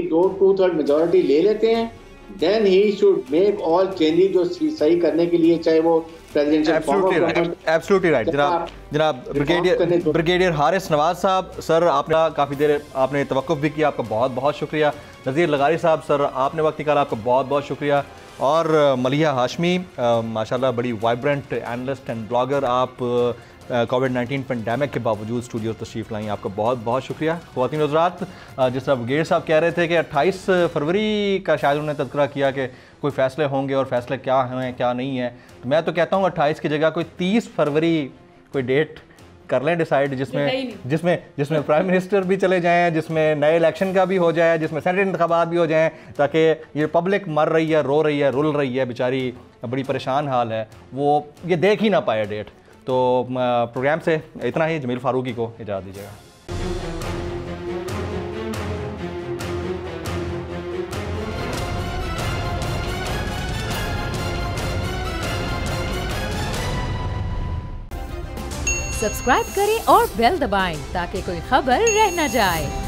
Speaker 5: 2/3 मेजोरिटी ले लेते हैं, then he should make all changes जो सही करने के लिए, चाहे वो
Speaker 3: एब्सोल्युटली राइट। जनाब ब्रिगेडियर हारिस नवाज साहब, सर आपने काफ़ी देर आपने तवक्कुफ भी किया, आपका बहुत बहुत शुक्रिया। नज़ीर लगारी साहब, सर आपने वक्त निकाला, आपका बहुत बहुत शुक्रिया। और मलिहा हाशमी, माशाल्लाह बड़ी वाइब्रेंट एनालिस्ट एंड ब्लॉगर, आप कोविड-19 पेंडेमिक के बावजूद स्टूडियो तशरीफ़ लाई, आपका बहुत बहुत शुक्रिया। ख़वातीन हज़रात, जिस तरह ब्रिगेडियर साहब कह रहे थे कि 28 फरवरी का शायद उन्होंने तज़किरा किया कि कोई फ़ैसले होंगे और फैसले क्या हैं क्या नहीं है, तो मैं तो कहता हूँ 28 की जगह कोई 30 फरवरी कोई डेट कर लें डिसाइड, जिसमें प्राइम मिनिस्टर भी चले जाएं, जिसमें नए इलेक्शन का भी हो जाए, जिसमें सेनेट इंतखाबात भी हो जाएं, ताकि ये पब्लिक मर रही है, रो रही है, रुल रही है, बेचारी बड़ी परेशान हाल है, वो ये देख ही ना पाए डेट। तो प्रोग्राम से इतना ही। जमील फारूकी को इजाज़त दीजिएगा।
Speaker 1: सब्सक्राइब करें और बेल दबाएं ताकि कोई खबर रह न जाए।